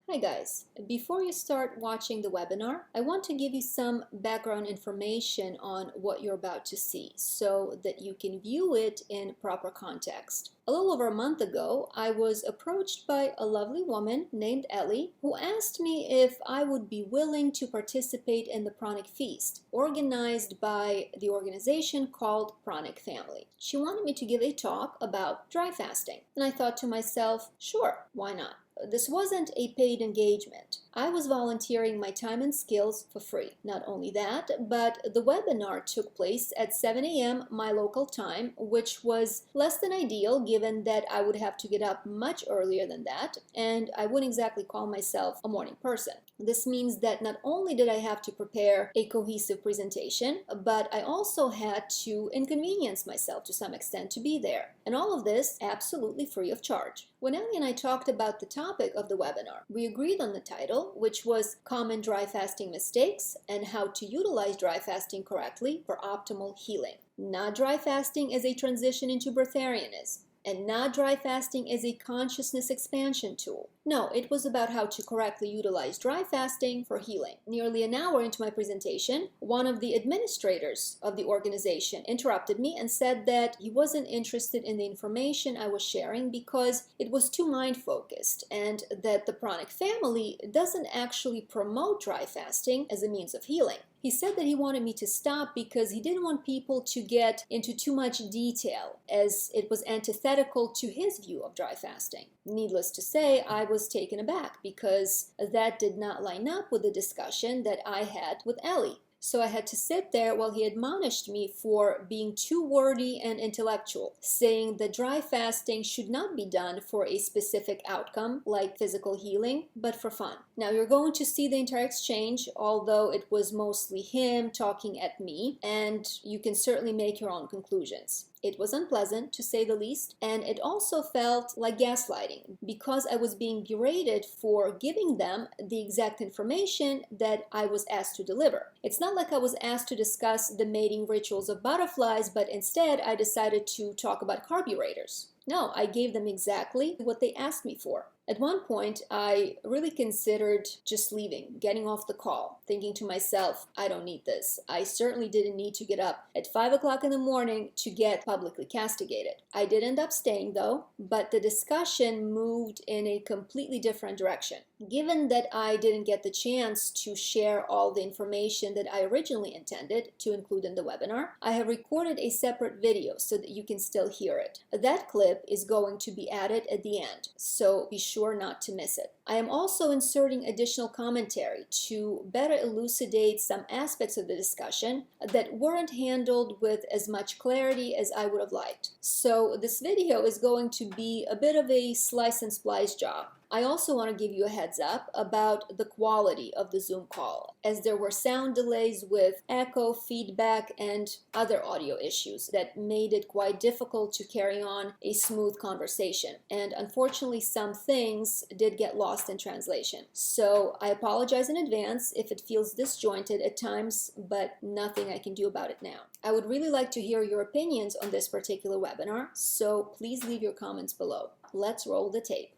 Hi guys, before you start watching the webinar, I want to give you some background information on what you're about to see so that you can view it in proper context. A little over a month ago, I was approached by a lovely woman named Ellie who asked me if I would be willing to participate in the PRANIC Feast organized by the organization called PRANIC Family. She wanted me to give a talk about dry fasting, and I thought to myself, sure, why not? This wasn't a paid engagement. I was volunteering my time and skills for free. Not only that, but the webinar took place at 7 a.m. my local time, which was less than ideal given that I would have to get up much earlier than that, and I wouldn't exactly call myself a morning person. This means that not only did I have to prepare a cohesive presentation, but I also had to inconvenience myself to some extent to be there. And all of this absolutely free of charge. When Ellie and I talked about the topic of the webinar, we agreed on the title, which was Common Dry Fasting Mistakes and How to Utilize Dry Fasting Correctly for Optimal Healing. Not dry fasting as a transition into Breatharianism, and not dry fasting as a consciousness expansion tool. No, it was about how to correctly utilize dry fasting for healing. Nearly an hour into my presentation, one of the administrators of the organization interrupted me and said that he wasn't interested in the information I was sharing because it was too mind-focused, and that the PRANIC family doesn't actually promote dry fasting as a means of healing. He said that he wanted me to stop because he didn't want people to get into too much detail, as it was antithetical to his view of dry fasting. Needless to say, I was taken aback because that did not line up with the discussion that I had with Ellie. So I had to sit there while he admonished me for being too wordy and intellectual, saying that dry fasting should not be done for a specific outcome like physical healing, but for fun. Now you're going to see the entire exchange, although it was mostly him talking at me, and you can certainly make your own conclusions. It was unpleasant, to say the least, and it also felt like gaslighting because I was being berated for giving them the exact information that I was asked to deliver. It's not like I was asked to discuss the mating rituals of butterflies, but instead I decided to talk about carburetors. No, I gave them exactly what they asked me for. At one point, I really considered just leaving, getting off the call, thinking to myself, I don't need this. I certainly didn't need to get up at 5 o'clock in the morning to get publicly castigated. I did end up staying though, but the discussion moved in a completely different direction. Given that I didn't get the chance to share all the information that I originally intended to include in the webinar, I have recorded a separate video so that you can still hear it. That clip is going to be added at the end, so be sure not to miss it. I am also inserting additional commentary to better elucidate some aspects of the discussion that weren't handled with as much clarity as I would have liked. So this video is going to be a bit of a slice and splice job. I also want to give you a heads up about the quality of the Zoom call, as there were sound delays with echo, feedback, and other audio issues that made it quite difficult to carry on a smooth conversation. And unfortunately, some things did get lost in translation. So I apologize in advance if it feels disjointed at times, but nothing I can do about it now. I would really like to hear your opinions on this particular webinar, so please leave your comments below. Let's roll the tape.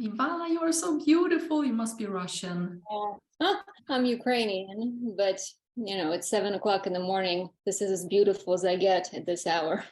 Ivana, you are so beautiful. You must be Russian. I'm Ukrainian, but you know, it's 7 o'clock in the morning. This is as beautiful as I get at this hour.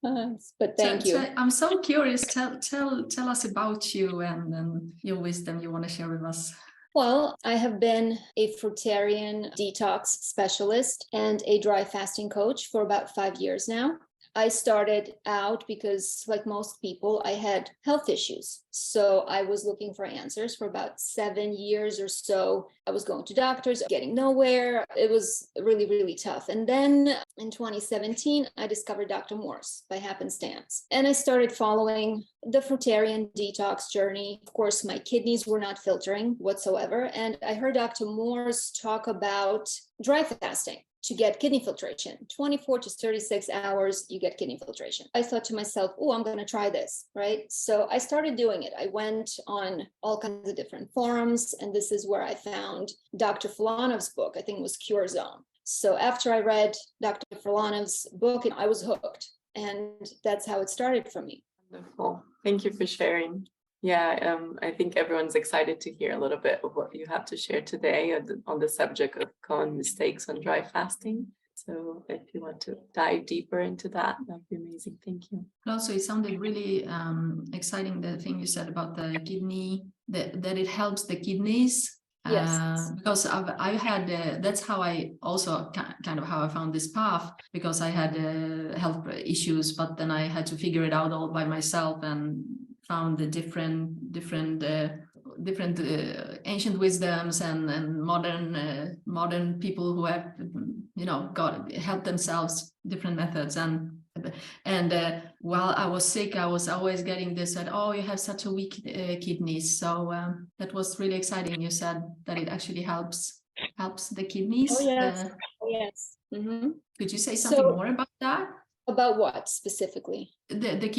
But thank you. I'm so curious. Tell us about you and your wisdom you want to share with us. Well, I have been a fruitarian detox specialist and a dry fasting coach for about 5 years now. I started out because, like most people, I had health issues. So I was looking for answers for about 7 years or so. I was going to doctors, getting nowhere. It was really, really tough. And then in 2017, I discovered Dr. Morse by happenstance. And I started following the fruitarian detox journey. Of course, my kidneys were not filtering whatsoever. And I heard Dr. Morse talk about dry fasting to get kidney filtration. 24 to 36 hours, you get kidney filtration. I thought to myself, oh, I'm going to try this, right? So I started doing it. I went on all kinds of different forums, and this is where I found Dr. Falanov's book. I think it was Cure Zone. So after I read Dr. Furlanov's book, I was hooked. And that's how it started for me. Wonderful. Thank you for sharing. Yeah, I think everyone's excited to hear a little bit of what you have to share today on the subject of common mistakes on dry fasting. So if you want to dive deeper into that, that'd be amazing. Thank you. Also, it sounded really exciting, the thing you said about the kidney, that it helps the kidneys. Yes. Because I had, that's how I also kind of how I found this path, because I had health issues, but then I had to figure it out all by myself and found the different ancient wisdoms and modern people who have, helped themselves, different methods. And while I was sick, I was always getting this that, oh, you have such a weak kidneys. So that was really exciting. You said that it actually helps the kidneys. Oh, yes. Yes. Mm-hmm. Could you say something more about that? About what specifically?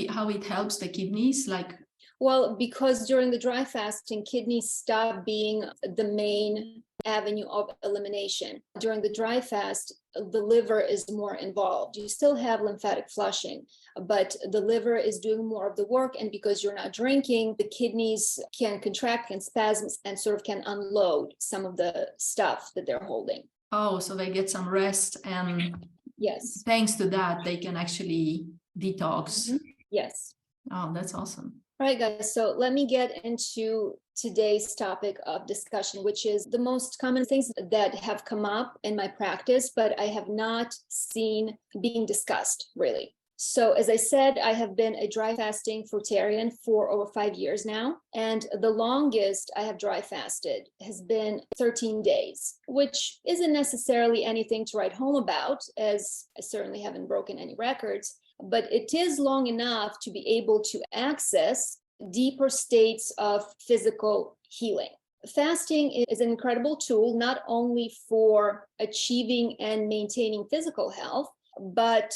How it helps the kidneys, like. Well, because during the dry fasting, kidneys stop being the main avenue of elimination. During the dry fast, the liver is more involved. You still have lymphatic flushing, but the liver is doing more of the work. And because you're not drinking, the kidneys can contract and spasm and sort of can unload some of the stuff that they're holding. Oh, so they get some rest, and yes, thanks to that, they can actually detox. Mm-hmm. Yes. Oh, that's awesome. All right, guys, so let me get into today's topic of discussion, which is the most common things that have come up in my practice, but I have not seen being discussed really. So as I said, I have been a dry fasting fruitarian for over 5 years now, and the longest I have dry fasted has been 13 days, which isn't necessarily anything to write home about, as I certainly haven't broken any records. But it is long enough to be able to access deeper states of physical healing. Fasting is an incredible tool, not only for achieving and maintaining physical health, but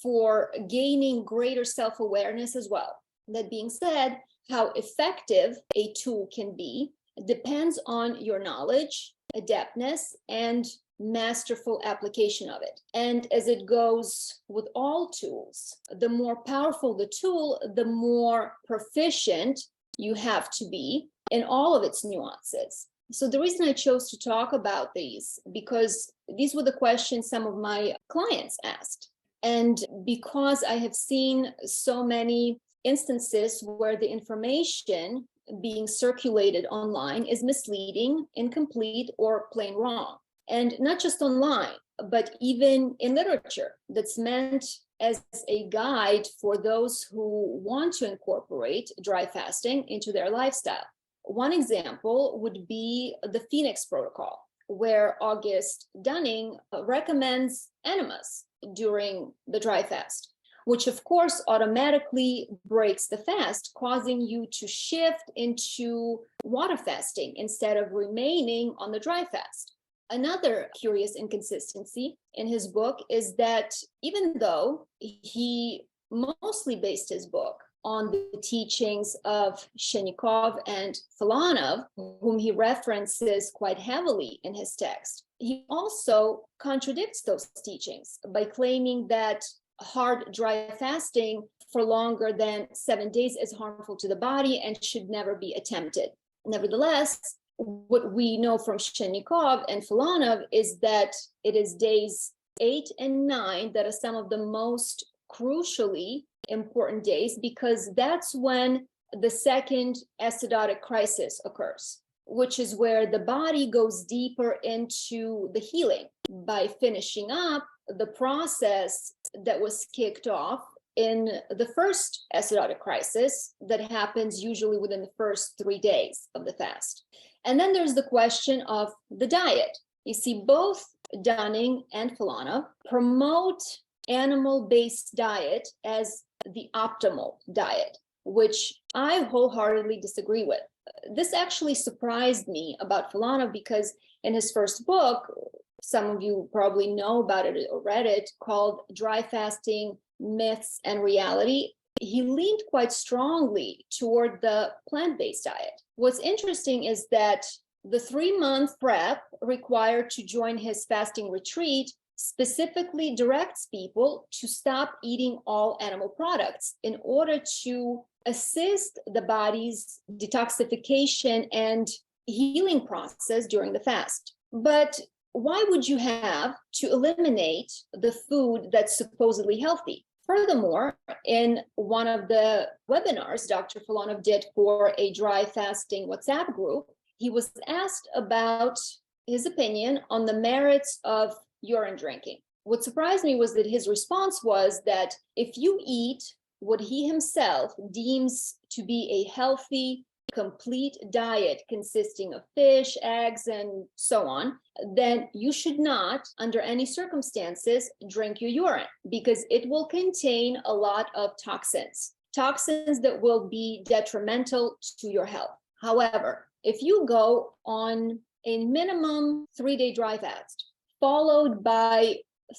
for gaining greater self-awareness as well. That being said, how effective a tool can be depends on your knowledge, adeptness, and masterful application of it. And as it goes with all tools, the more powerful the tool, the more proficient you have to be in all of its nuances. So the reason I chose to talk about these, because these were the questions some of my clients asked. And because I have seen so many instances where the information being circulated online is misleading, incomplete, or plain wrong. And not just online, but even in literature that's meant as a guide for those who want to incorporate dry fasting into their lifestyle. One example would be the Phoenix Protocol, where August Dunning recommends enemas during the dry fast, which of course automatically breaks the fast, causing you to shift into water fasting instead of remaining on the dry fast. Another curious inconsistency in his book is that even though he mostly based his book on the teachings of Shenikov and Filanov, whom he references quite heavily in his text, he also contradicts those teachings by claiming that hard dry fasting for longer than 7 days is harmful to the body and should never be attempted. Nevertheless, what we know from Shenikov and Filanov is that it is days 8 and 9 that are some of the most crucially important days, because that's when the second acidotic crisis occurs, which is where the body goes deeper into the healing by finishing up the process that was kicked off in the first acidotic crisis that happens usually within the first 3 days of the fast. And then there's the question of the diet. You see, both Dunning and Filanov promote animal-based diet as the optimal diet, which I wholeheartedly disagree with. This actually surprised me about Filanov because in his first book, some of you probably know about it or read it, called Dry Fasting, Myths and Reality, he leaned quite strongly toward the plant-based diet. What's interesting is that The 3-month prep required to join his fasting retreat specifically directs people to stop eating all animal products in order to assist the body's detoxification and healing process during the fast. But why would you have to eliminate the food that's supposedly healthy? Furthermore, in one of the webinars Dr. Filanov did for a dry fasting WhatsApp group, he was asked about his opinion on the merits of urine drinking. What surprised me was that his response was that if you eat what he himself deems to be a healthy, complete diet consisting of fish, eggs, and so on, then you should not, under any circumstances, drink your urine because it will contain a lot of toxins that will be detrimental to your health. However, if you go on a minimum 3-day dry fast, followed by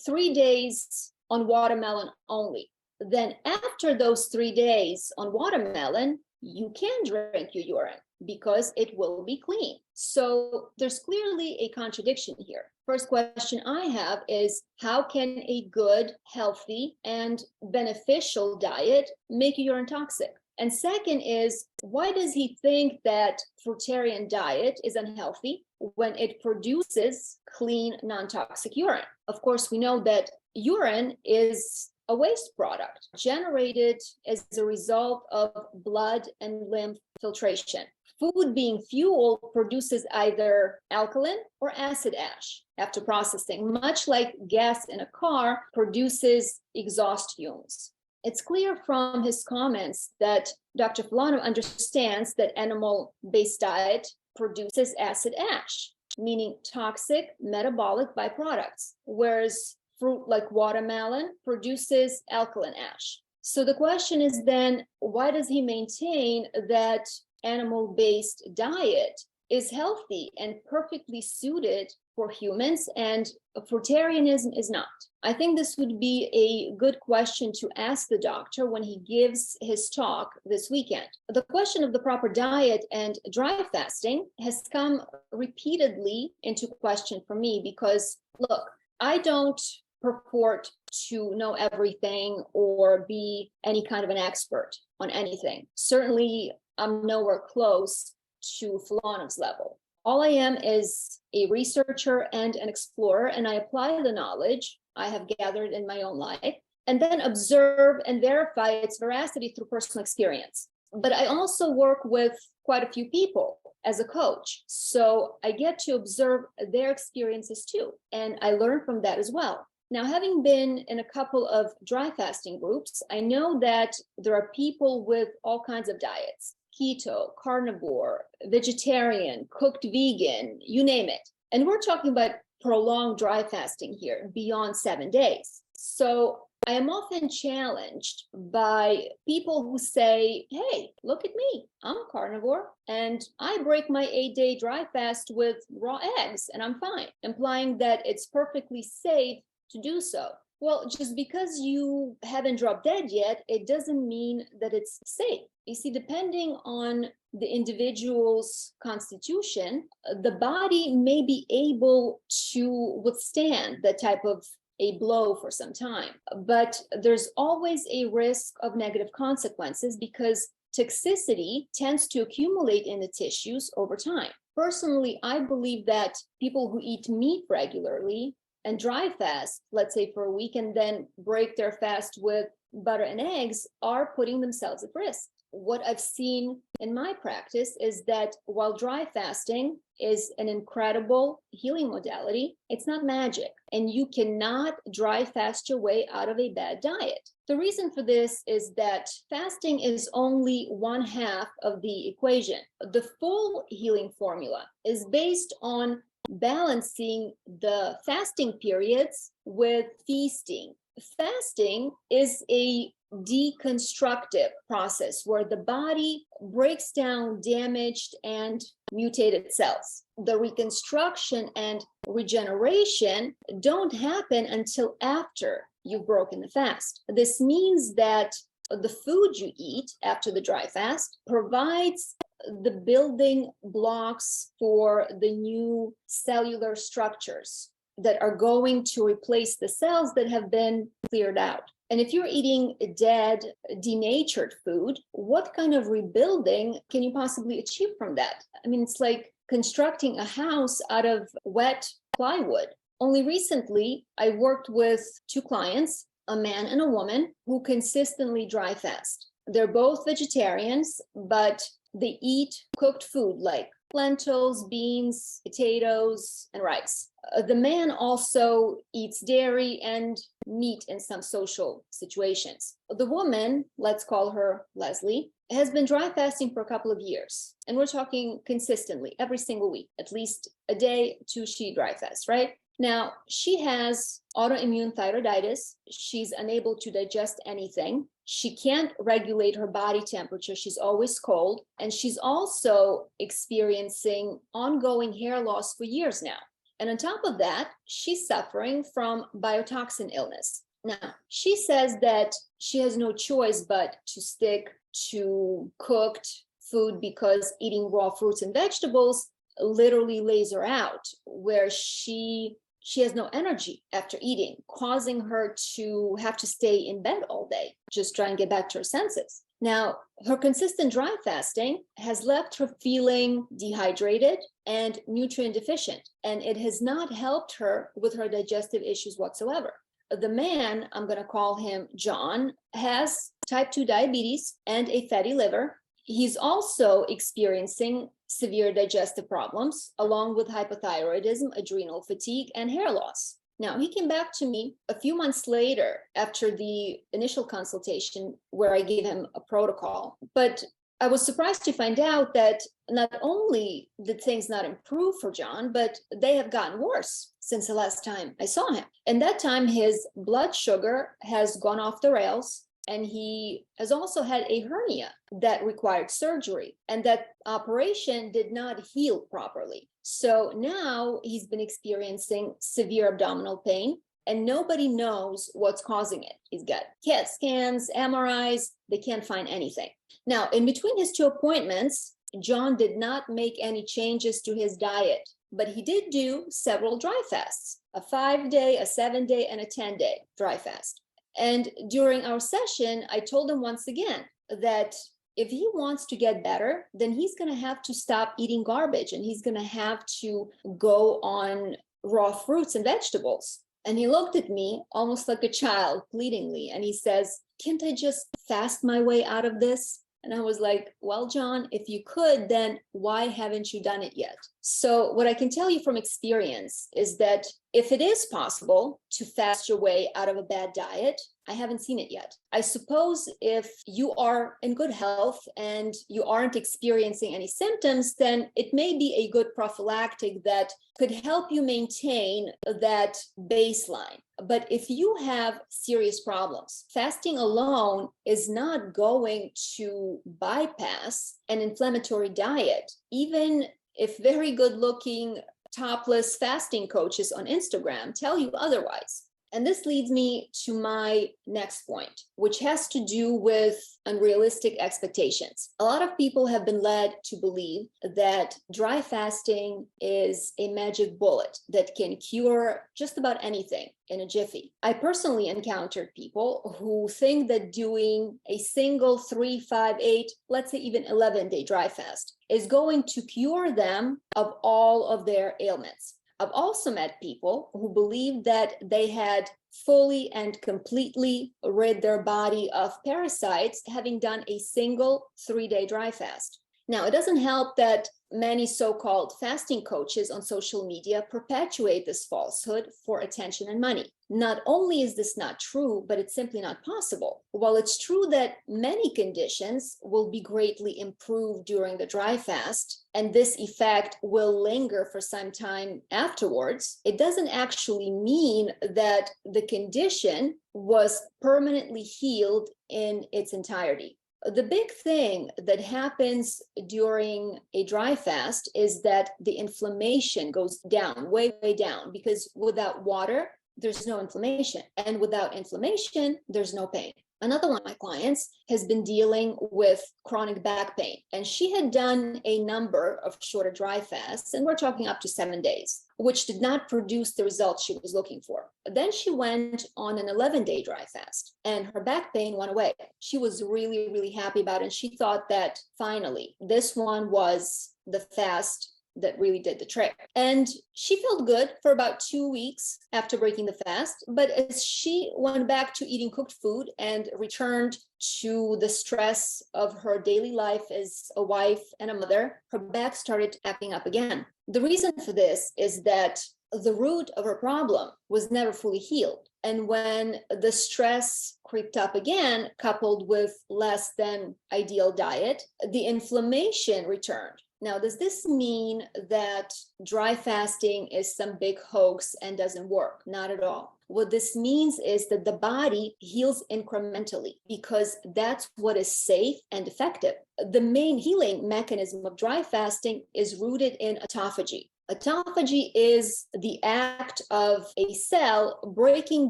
3 days on watermelon only, then after those 3 days on watermelon, you can drink your urine because it will be clean. So there's clearly a contradiction here. First question I have is, how can a good, healthy, and beneficial diet make your urine toxic? And second is, why does he think that fruitarian diet is unhealthy when it produces clean, non-toxic urine? Of course, we know that urine is a waste product generated as a result of blood and lymph filtration. Food being fuel produces either alkaline or acid ash after processing, much like gas in a car produces exhaust fumes. It's clear from his comments that Dr. Filanov understands that animal-based diet produces acid ash, meaning toxic metabolic byproducts, whereas fruit like watermelon produces alkaline ash. So the question is then, why does he maintain that animal-based diet is healthy and perfectly suited for humans and fruitarianism is not? I think this would be a good question to ask the doctor when he gives his talk this weekend. The question of the proper diet and dry fasting has come repeatedly into question for me because, look, I don't purport to know everything or be any kind of an expert on anything. Certainly, I'm nowhere close to Filanov's level. All I am is a researcher and an explorer, and I apply the knowledge I have gathered in my own life and then observe and verify its veracity through personal experience. But I also work with quite a few people as a coach, so I get to observe their experiences too, and I learn from that as well. Now, having been in a couple of dry fasting groups, I know that there are people with all kinds of diets: keto, carnivore, vegetarian, cooked vegan, you name it. And we're talking about prolonged dry fasting here, beyond 7 days. So I am often challenged by people who say, hey, look at me, I'm a carnivore, and I break my 8-day dry fast with raw eggs, and I'm fine, implying that it's perfectly safe to do so. Well, just because you haven't dropped dead yet, it doesn't mean that it's safe. You see, depending on the individual's constitution, the body may be able to withstand that type of a blow for some time. But there's always a risk of negative consequences because toxicity tends to accumulate in the tissues over time. Personally, I believe that people who eat meat regularly and dry fast, let's say for a week, and then break their fast with butter and eggs, are putting themselves at risk. What I've seen in my practice is that while dry fasting is an incredible healing modality, it's not magic, and you cannot dry fast your way out of a bad diet. The reason for this is that fasting is only one half of the equation. The full healing formula is based on balancing the fasting periods with feasting. Fasting is a deconstructive process where the body breaks down damaged and mutated cells. The reconstruction and regeneration don't happen until after you've broken the fast. This means that the food you eat after the dry fast provides the building blocks for the new cellular structures that are going to replace the cells that have been cleared out. And if you're eating dead, denatured food, what kind of rebuilding can you possibly achieve from that? I mean, it's like constructing a house out of wet plywood. Only recently, I worked with two clients, a man and a woman, who consistently dry fast. They're both vegetarians, but they eat cooked food like lentils, beans, potatoes, and rice. The man also eats dairy and meat in some social situations. The woman, let's call her Leslie, has been dry fasting for a couple of years. And we're talking consistently every single week, at least a day, two she dry fasts, right? Now, she has autoimmune thyroiditis. She's unable to digest anything. She can't regulate her body temperature. She's always cold. And she's also experiencing ongoing hair loss for years now. And on top of that, she's suffering from biotoxin illness. Now, she says that she has no choice but to stick to cooked food because eating raw fruits and vegetables literally lays her out, where she has no energy after eating, causing her to have to stay in bed all day, just try and get back to her senses. Now, her consistent dry fasting has left her feeling dehydrated and nutrient deficient, and it has not helped her with her digestive issues whatsoever. The man, I'm going to call him John, has type 2 diabetes and a fatty liver. He's also experiencing severe digestive problems, along with hypothyroidism, adrenal fatigue, and hair loss. Now, he came back to me a few months later after the initial consultation where I gave him a protocol. But I was surprised to find out that not only did things not improve for John, but they have gotten worse since the last time I saw him. And that time, his blood sugar has gone off the rails. And he has also had a hernia that required surgery, and that operation did not heal properly. So now he's been experiencing severe abdominal pain, and nobody knows what's causing it. He's got CAT scans, MRIs, they can't find anything. Now, in between his two appointments, John did not make any changes to his diet, but he did do several dry fasts, a 5-day, a 7-day, and a 10-day dry fast. And during our session, I told him once again that if he wants to get better, then he's going to have to stop eating garbage and he's going to have to go on raw fruits and vegetables. And he looked at me almost like a child, pleadingly, and he says, "Can't I just fast my way out of this?" And I was like, "Well, John, if you could, then why haven't you done it yet?" So what I can tell you from experience is that if it is possible to fast your way out of a bad diet, I haven't seen it yet. I suppose if you are in good health and you aren't experiencing any symptoms, then it may be a good prophylactic that could help you maintain that baseline. But if you have serious problems, fasting alone is not going to bypass an inflammatory diet, even if very good-looking topless fasting coaches on Instagram tell you otherwise. And this leads me to my next point, which has to do with unrealistic expectations. A lot of people have been led to believe that dry fasting is a magic bullet that can cure just about anything in a jiffy. I personally encountered people who think that doing a single 3, 5, 8, let's say even 11-day dry fast is going to cure them of all of their ailments. I've also met people who believe that they had fully and completely rid their body of parasites having done a single 3-day dry fast. Now, it doesn't help that many so-called fasting coaches on social media perpetuate this falsehood for attention and money. Not only is this not true, but it's simply not possible. While it's true that many conditions will be greatly improved during the dry fast, and this effect will linger for some time afterwards, it doesn't actually mean that the condition was permanently healed in its entirety. The big thing that happens during a dry fast is that the inflammation goes down, way, way down, because without water, there's no inflammation. And without inflammation, there's no pain. Another one of my clients has been dealing with chronic back pain, and she had done a number of shorter dry fasts, and we're talking up to 7 days, which did not produce the results she was looking for. Then she went on an 11-day dry fast, and her back pain went away. She was really, really happy about it, and she thought that finally, this one was the fast that really did the trick. And she felt good for about 2 weeks after breaking the fast. But as she went back to eating cooked food and returned to the stress of her daily life as a wife and a mother, her back started acting up again. The reason for this is that the root of her problem was never fully healed. And when the stress creeped up again, coupled with less than ideal diet, the inflammation returned. Now, does this mean that dry fasting is some big hoax and doesn't work? Not at all. What this means is that the body heals incrementally because that's what is safe and effective. The main healing mechanism of dry fasting is rooted in autophagy. Autophagy is the act of a cell breaking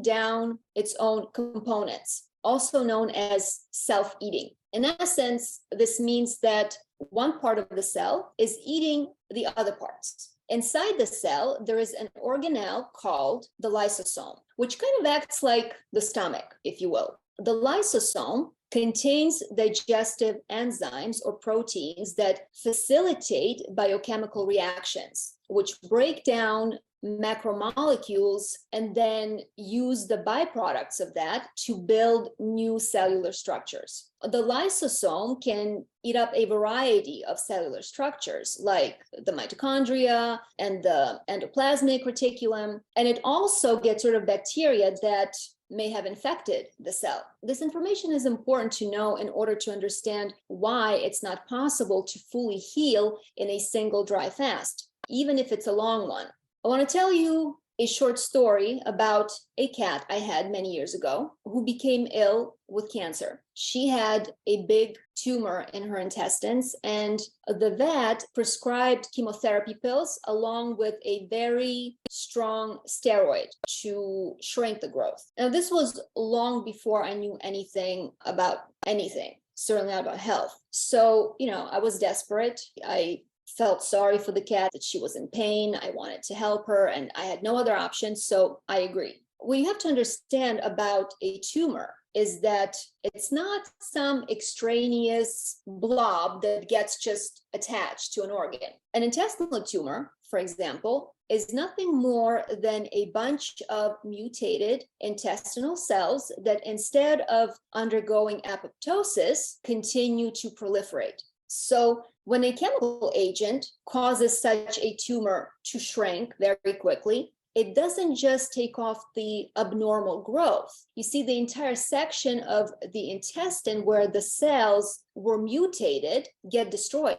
down its own components, also known as self-eating. In essence, this means that one part of the cell is eating the other parts. Inside the cell, there is an organelle called the lysosome, which kind of acts like the stomach, if you will. The lysosome contains digestive enzymes or proteins that facilitate biochemical reactions, which break down macromolecules and then use the byproducts of that to build new cellular structures. The lysosome can eat up a variety of cellular structures like the mitochondria and the endoplasmic reticulum, and it also gets rid of bacteria that may have infected the cell. This information is important to know in order to understand why it's not possible to fully heal in a single dry fast, even if it's a long one. I want to tell you a short story about a cat I had many years ago who became ill with cancer. She had a big tumor in her intestines, and the vet prescribed chemotherapy pills along with a very strong steroid to shrink the growth. Now, this was long before I knew anything about anything, certainly not about health. So, I was desperate. I felt sorry for the cat, that she was in pain. I wanted to help her, and I had no other option, so I agreed. What you have to understand about a tumor is that it's not some extraneous blob that gets just attached to an organ. An intestinal tumor, for example, is nothing more than a bunch of mutated intestinal cells that instead of undergoing apoptosis, continue to proliferate. So when a chemical agent causes such a tumor to shrink very quickly, it doesn't just take off the abnormal growth. You see, the entire section of the intestine where the cells were mutated get destroyed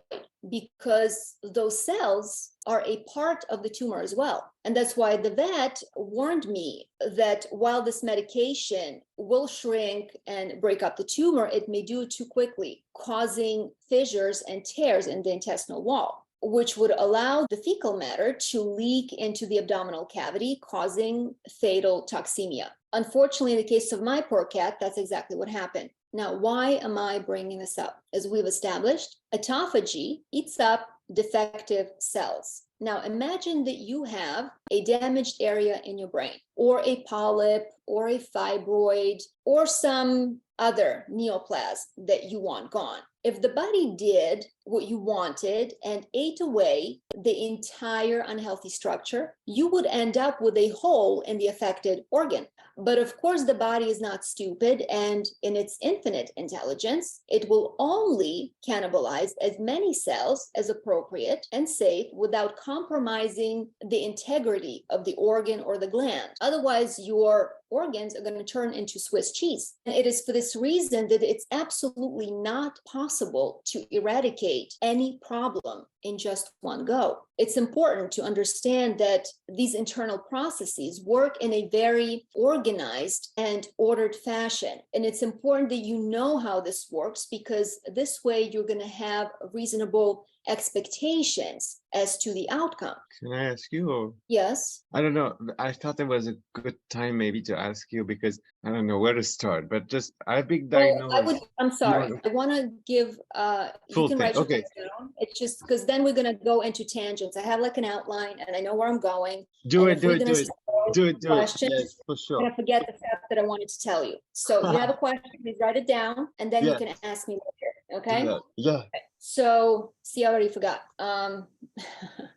because those cells are a part of the tumor as well. And that's why the vet warned me that while this medication will shrink and break up the tumor, it may do it too quickly, causing fissures and tears in the intestinal wall, which would allow the fecal matter to leak into the abdominal cavity, causing fatal toxemia. Unfortunately, in the case of my poor cat, that's exactly what happened. Now, why am I bringing this up? As we've established, autophagy eats up defective cells. Now, imagine that you have a damaged area in your brain, or a polyp, or a fibroid, or some other neoplasm that you want gone. If the body did what you wanted and ate away the entire unhealthy structure, you would end up with a hole in the affected organ. But of course, the body is not stupid, and in its infinite intelligence, it will only cannibalize as many cells as appropriate and safe without compromising the integrity of the organ or the gland. Otherwise, your organs are going to turn into Swiss cheese. And it is for this reason that it's absolutely not possible to eradicate any problem in just one go. It's important to understand that these internal processes work in a very organized and ordered fashion. And it's important that you know how this works, because this way you're going to have reasonable expectations as to the outcome. Can I ask you? Or Yes. I don't know. I thought it was a good time maybe to ask you because I don't know where to start. But just I have been diagnosed. I'm sorry. No, I want to give, you full can thing. write your Okay. things down. It's just because then we're going to go into tangents. I have like an outline and I know where I'm going. Do And it. if Do we're it. gonna Do it. start Do it. Do it. questions, Yes, for I'm sure. going to forget the fact that I wanted to tell you. So you have a question, please write it down, and then you Yes. can ask me later. Do Okay? that. Yeah. So, see, I already forgot.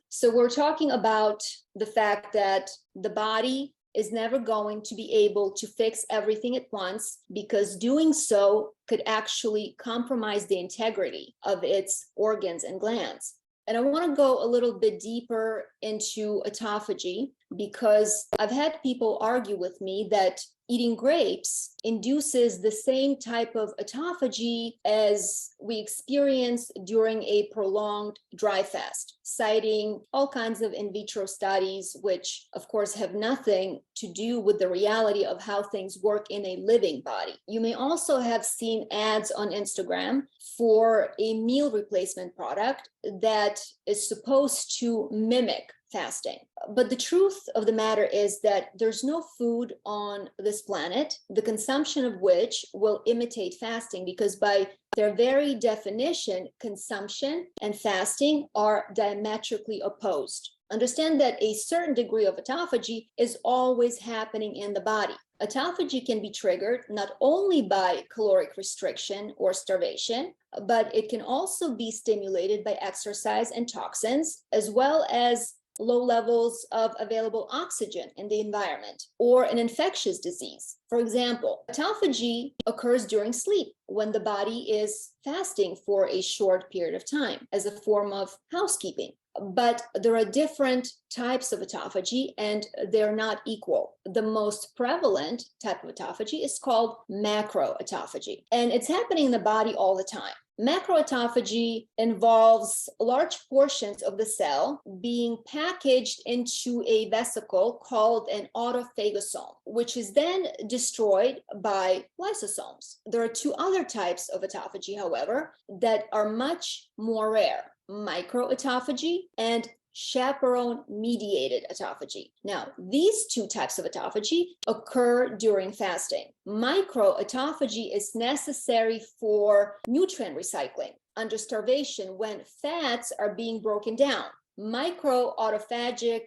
So we're talking about the fact that the body is never going to be able to fix everything at once, because doing so could actually compromise the integrity of its organs and glands. And I want to go a little bit deeper into autophagy, because I've had people argue with me that eating grapes induces the same type of autophagy as we experience during a prolonged dry fast, citing all kinds of in vitro studies, which of course have nothing to do with the reality of how things work in a living body. You may also have seen ads on Instagram for a meal replacement product that is supposed to mimic fasting. But the truth of the matter is that there's no food on this planet, the consumption of which will imitate fasting, because by their very definition, consumption and fasting are diametrically opposed. Understand that a certain degree of autophagy is always happening in the body. Autophagy can be triggered not only by caloric restriction or starvation, but it can also be stimulated by exercise and toxins, as well as low levels of available oxygen in the environment, or an infectious disease. For example, autophagy occurs during sleep when the body is fasting for a short period of time as a form of housekeeping. But there are different types of autophagy and they're not equal. The most prevalent type of autophagy is called macroautophagy, and it's happening in the body all the time. Macroautophagy involves large portions of the cell being packaged into a vesicle called an autophagosome, which is then destroyed by lysosomes. There are two other types of autophagy, however, that are much more rare: microautophagy and chaperone-mediated autophagy. Now, these two types of autophagy occur during fasting. Microautophagy is necessary for nutrient recycling under starvation when fats are being broken down. Microautophagic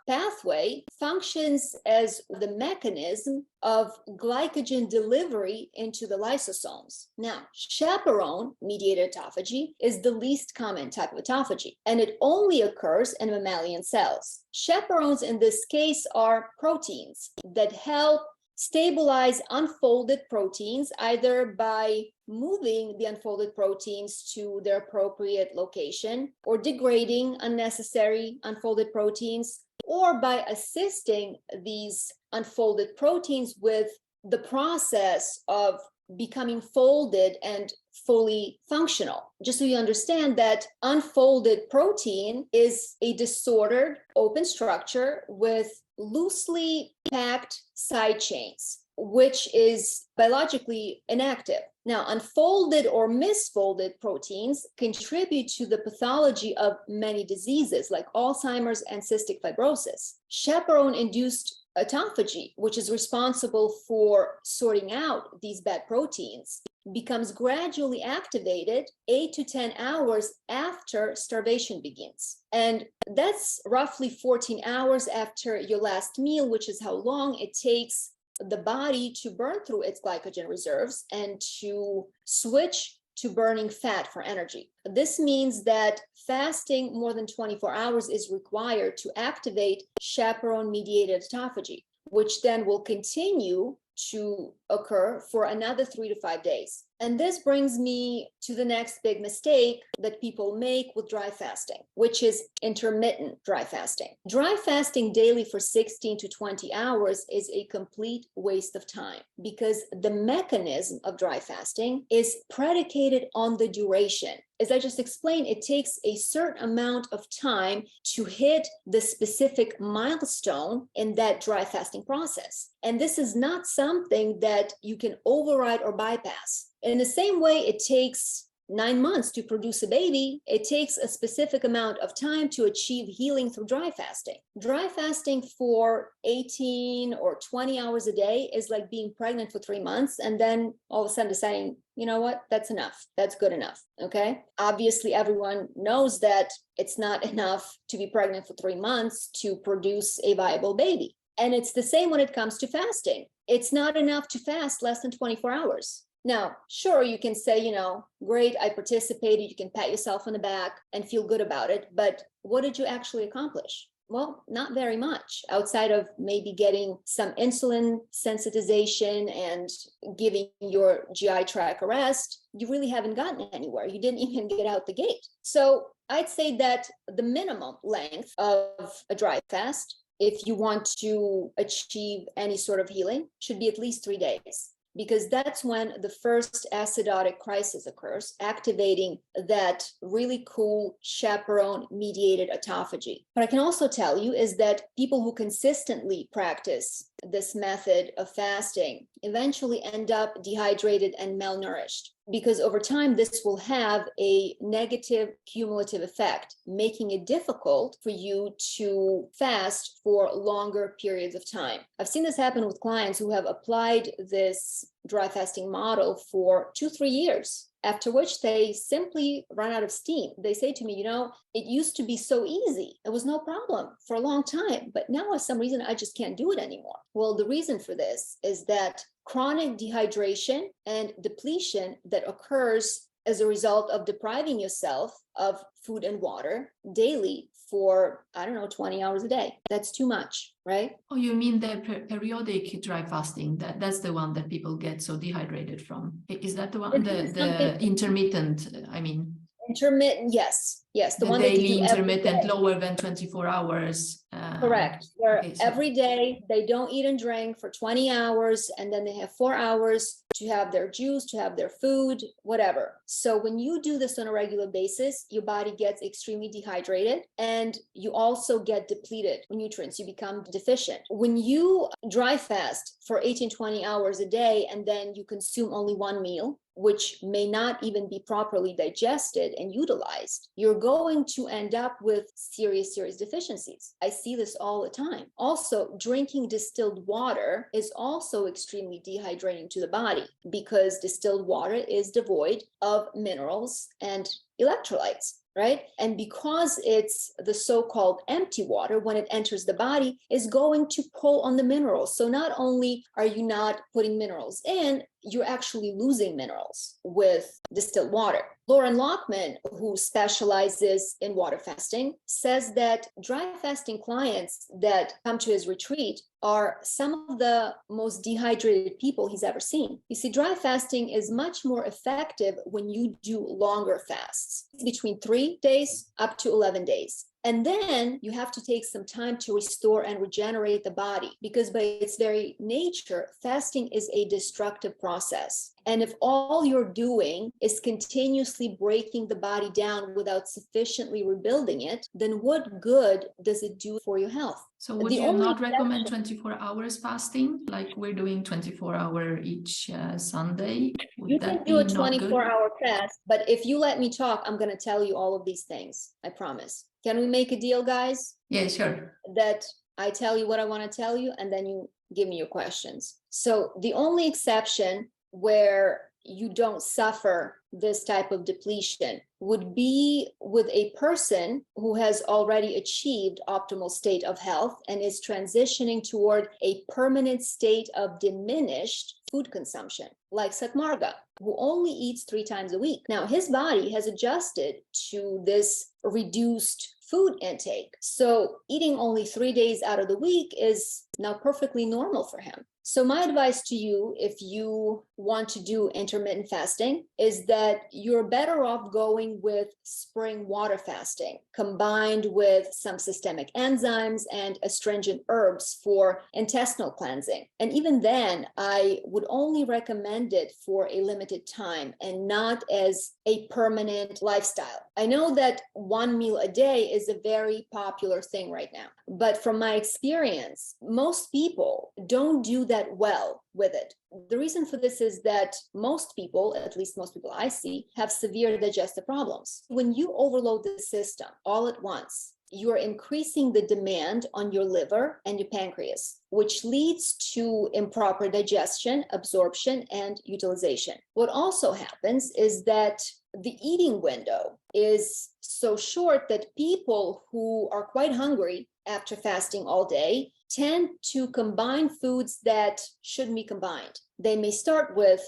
pathway functions as the mechanism of glycogen delivery into the lysosomes. Now, chaperone-mediated autophagy is the least common type of autophagy, and it only occurs in mammalian cells. Chaperones in this case are proteins that help stabilize unfolded proteins, either by moving the unfolded proteins to their appropriate location, or degrading unnecessary unfolded proteins, or by assisting these unfolded proteins with the process of becoming folded and fully functional. Just so you understand that unfolded protein is a disordered open structure with loosely packed side chains, which is biologically inactive. Now, unfolded or misfolded proteins contribute to the pathology of many diseases like Alzheimer's and cystic fibrosis. Chaperone-induced autophagy, which is responsible for sorting out these bad proteins, becomes gradually activated 8 to 10 hours after starvation begins. And that's roughly 14 hours after your last meal, which is how long it takes the body to burn through its glycogen reserves and to switch to burning fat for energy. This means that fasting more than 24 hours is required to activate chaperone-mediated autophagy, which then will continue to occur for another 3 to 5 days. And this brings me to the next big mistake that people make with dry fasting, which is intermittent dry fasting. Dry fasting daily for 16 to 20 hours is a complete waste of time, because the mechanism of dry fasting is predicated on the duration. As I just explained, it takes a certain amount of time to hit the specific milestone in that dry fasting process. And this is not something that you can override or bypass. In the same way, it takes 9 months to produce a baby, it takes a specific amount of time to achieve healing through dry fasting. Dry fasting for 18 or 20 hours a day is like being pregnant for 3 months and then all of a sudden deciding, you know what, that's enough. That's good enough. Okay. Obviously, everyone knows that it's not enough to be pregnant for 3 months to produce a viable baby. And it's the same when it comes to fasting. It's not enough to fast less than 24 hours. Now, sure, you can say, you know, great, I participated. You can pat yourself on the back and feel good about it. But what did you actually accomplish? Well, not very much, outside of maybe getting some insulin sensitization and giving your GI tract a rest. You really haven't gotten anywhere. You didn't even get out the gate. So I'd say that the minimum length of a dry fast, if you want to achieve any sort of healing, should be at least 3 days. Because that's when the first acidotic crisis occurs, activating that really cool chaperone-mediated autophagy. What I can also tell you is that people who consistently practice this method of fasting eventually end up dehydrated and malnourished, because over time this will have a negative cumulative effect, making it difficult for you to fast for longer periods of time. I've seen this happen with clients who have applied this dry fasting model for 2-3 years, after which they simply run out of steam. They say to me, you know, it used to be so easy. It was no problem for a long time, but now for some reason I just can't do it anymore. Well, the reason for this is that chronic dehydration and depletion that occurs as a result of depriving yourself of food and water daily for, 20 hours a day. That's too much, right? Oh, you mean the periodic dry fasting? That's the one that people get so dehydrated from. Is that the one? The intermittent, I mean. Intermittent, yes. The one daily that you do intermittent, lower than 24 hours. Correct. Where okay, so every day they don't eat and drink for 20 hours, and then they have 4 hours to have their juice, to have their food, whatever. So when you do this on a regular basis, your body gets extremely dehydrated and you also get depleted with nutrients. You become deficient. When you dry fast for 18-20 hours a day and then you consume only one meal, which may not even be properly digested and utilized, you're going to end up with serious deficiencies. I see this all the time. Also, drinking distilled water is also extremely dehydrating to the body because distilled water is devoid of minerals and electrolytes, right? And because it's the so-called empty water, when it enters the body, is going to pull on the minerals. So not only are you not putting minerals in, you're actually losing minerals with distilled water. Lauren Lockman, who specializes in water fasting, says that dry fasting clients that come to his retreat are some of the most dehydrated people he's ever seen. You see, dry fasting is much more effective when you do longer fasts, between 3 days up to 11 days. And then you have to take some time to restore and regenerate the body, because by its very nature, fasting is a destructive process. And if all you're doing is continuously breaking the body down without sufficiently rebuilding it, then what good does it do for your health? So would you not recommend 24 hours fasting, like we're doing 24-hour each Sunday? You can do a 24-hour fast, but if you let me talk, I'm going to tell you all of these things. I promise. Can we make a deal, guys? Yeah, sure. That I tell you what I want to tell you, and then you give me your questions. So the only exception where you don't suffer this type of depletion would be with a person who has already achieved optimal state of health and is transitioning toward a permanent state of diminished food consumption, like Satmarga, who only eats 3 times a week. Now, his body has adjusted to this reduced food intake. So eating only 3 days out of the week is now perfectly normal for him. So my advice to you, if you want to do intermittent fasting, is that you're better off going with spring water fasting, combined with some systemic enzymes and astringent herbs for intestinal cleansing. And even then, I would only recommend it for a limited time and not as a permanent lifestyle. I know that 1 meal a day is a very popular thing right now, but from my experience, most people don't do that that well with it. The reason for this is that most people, at least most people I see, have severe digestive problems. When you overload the system all at once, you're increasing the demand on your liver and your pancreas, which leads to improper digestion, absorption, and utilization. What also happens is that the eating window is so short that people who are quite hungry after fasting all day tend to combine foods that shouldn't be combined. They may start with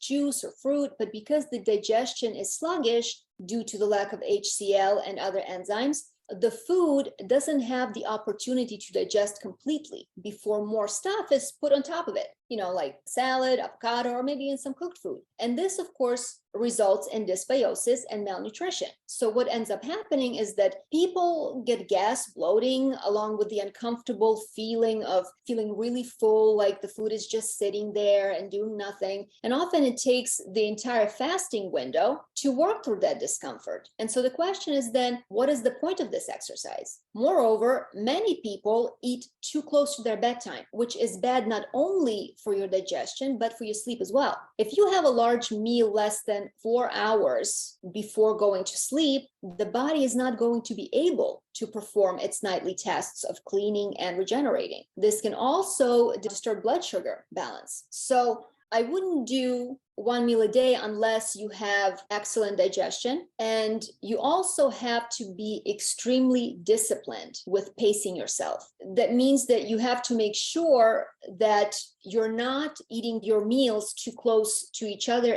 juice or fruit, but because the digestion is sluggish due to the lack of HCl and other enzymes, the food doesn't have the opportunity to digest completely before more stuff is put on top of it, like salad, avocado, or maybe in some cooked food. And this, of course, results in dysbiosis and malnutrition. So what ends up happening is that people get gas, bloating, along with the uncomfortable feeling of feeling really full, like the food is just sitting there and doing nothing. And often it takes the entire fasting window to work through that discomfort. And so the question is then, what is the point of this exercise? Moreover, many people eat too close to their bedtime, which is bad not only for your digestion, but for your sleep as well. If you have a large meal less than 4 hours before going to sleep, the body is not going to be able to perform its nightly tests of cleaning and regenerating. This can also disturb blood sugar balance. So I wouldn't do one meal a day unless you have excellent digestion. And you also have to be extremely disciplined with pacing yourself. That means that you have to make sure that you're not eating your meals too close to each other,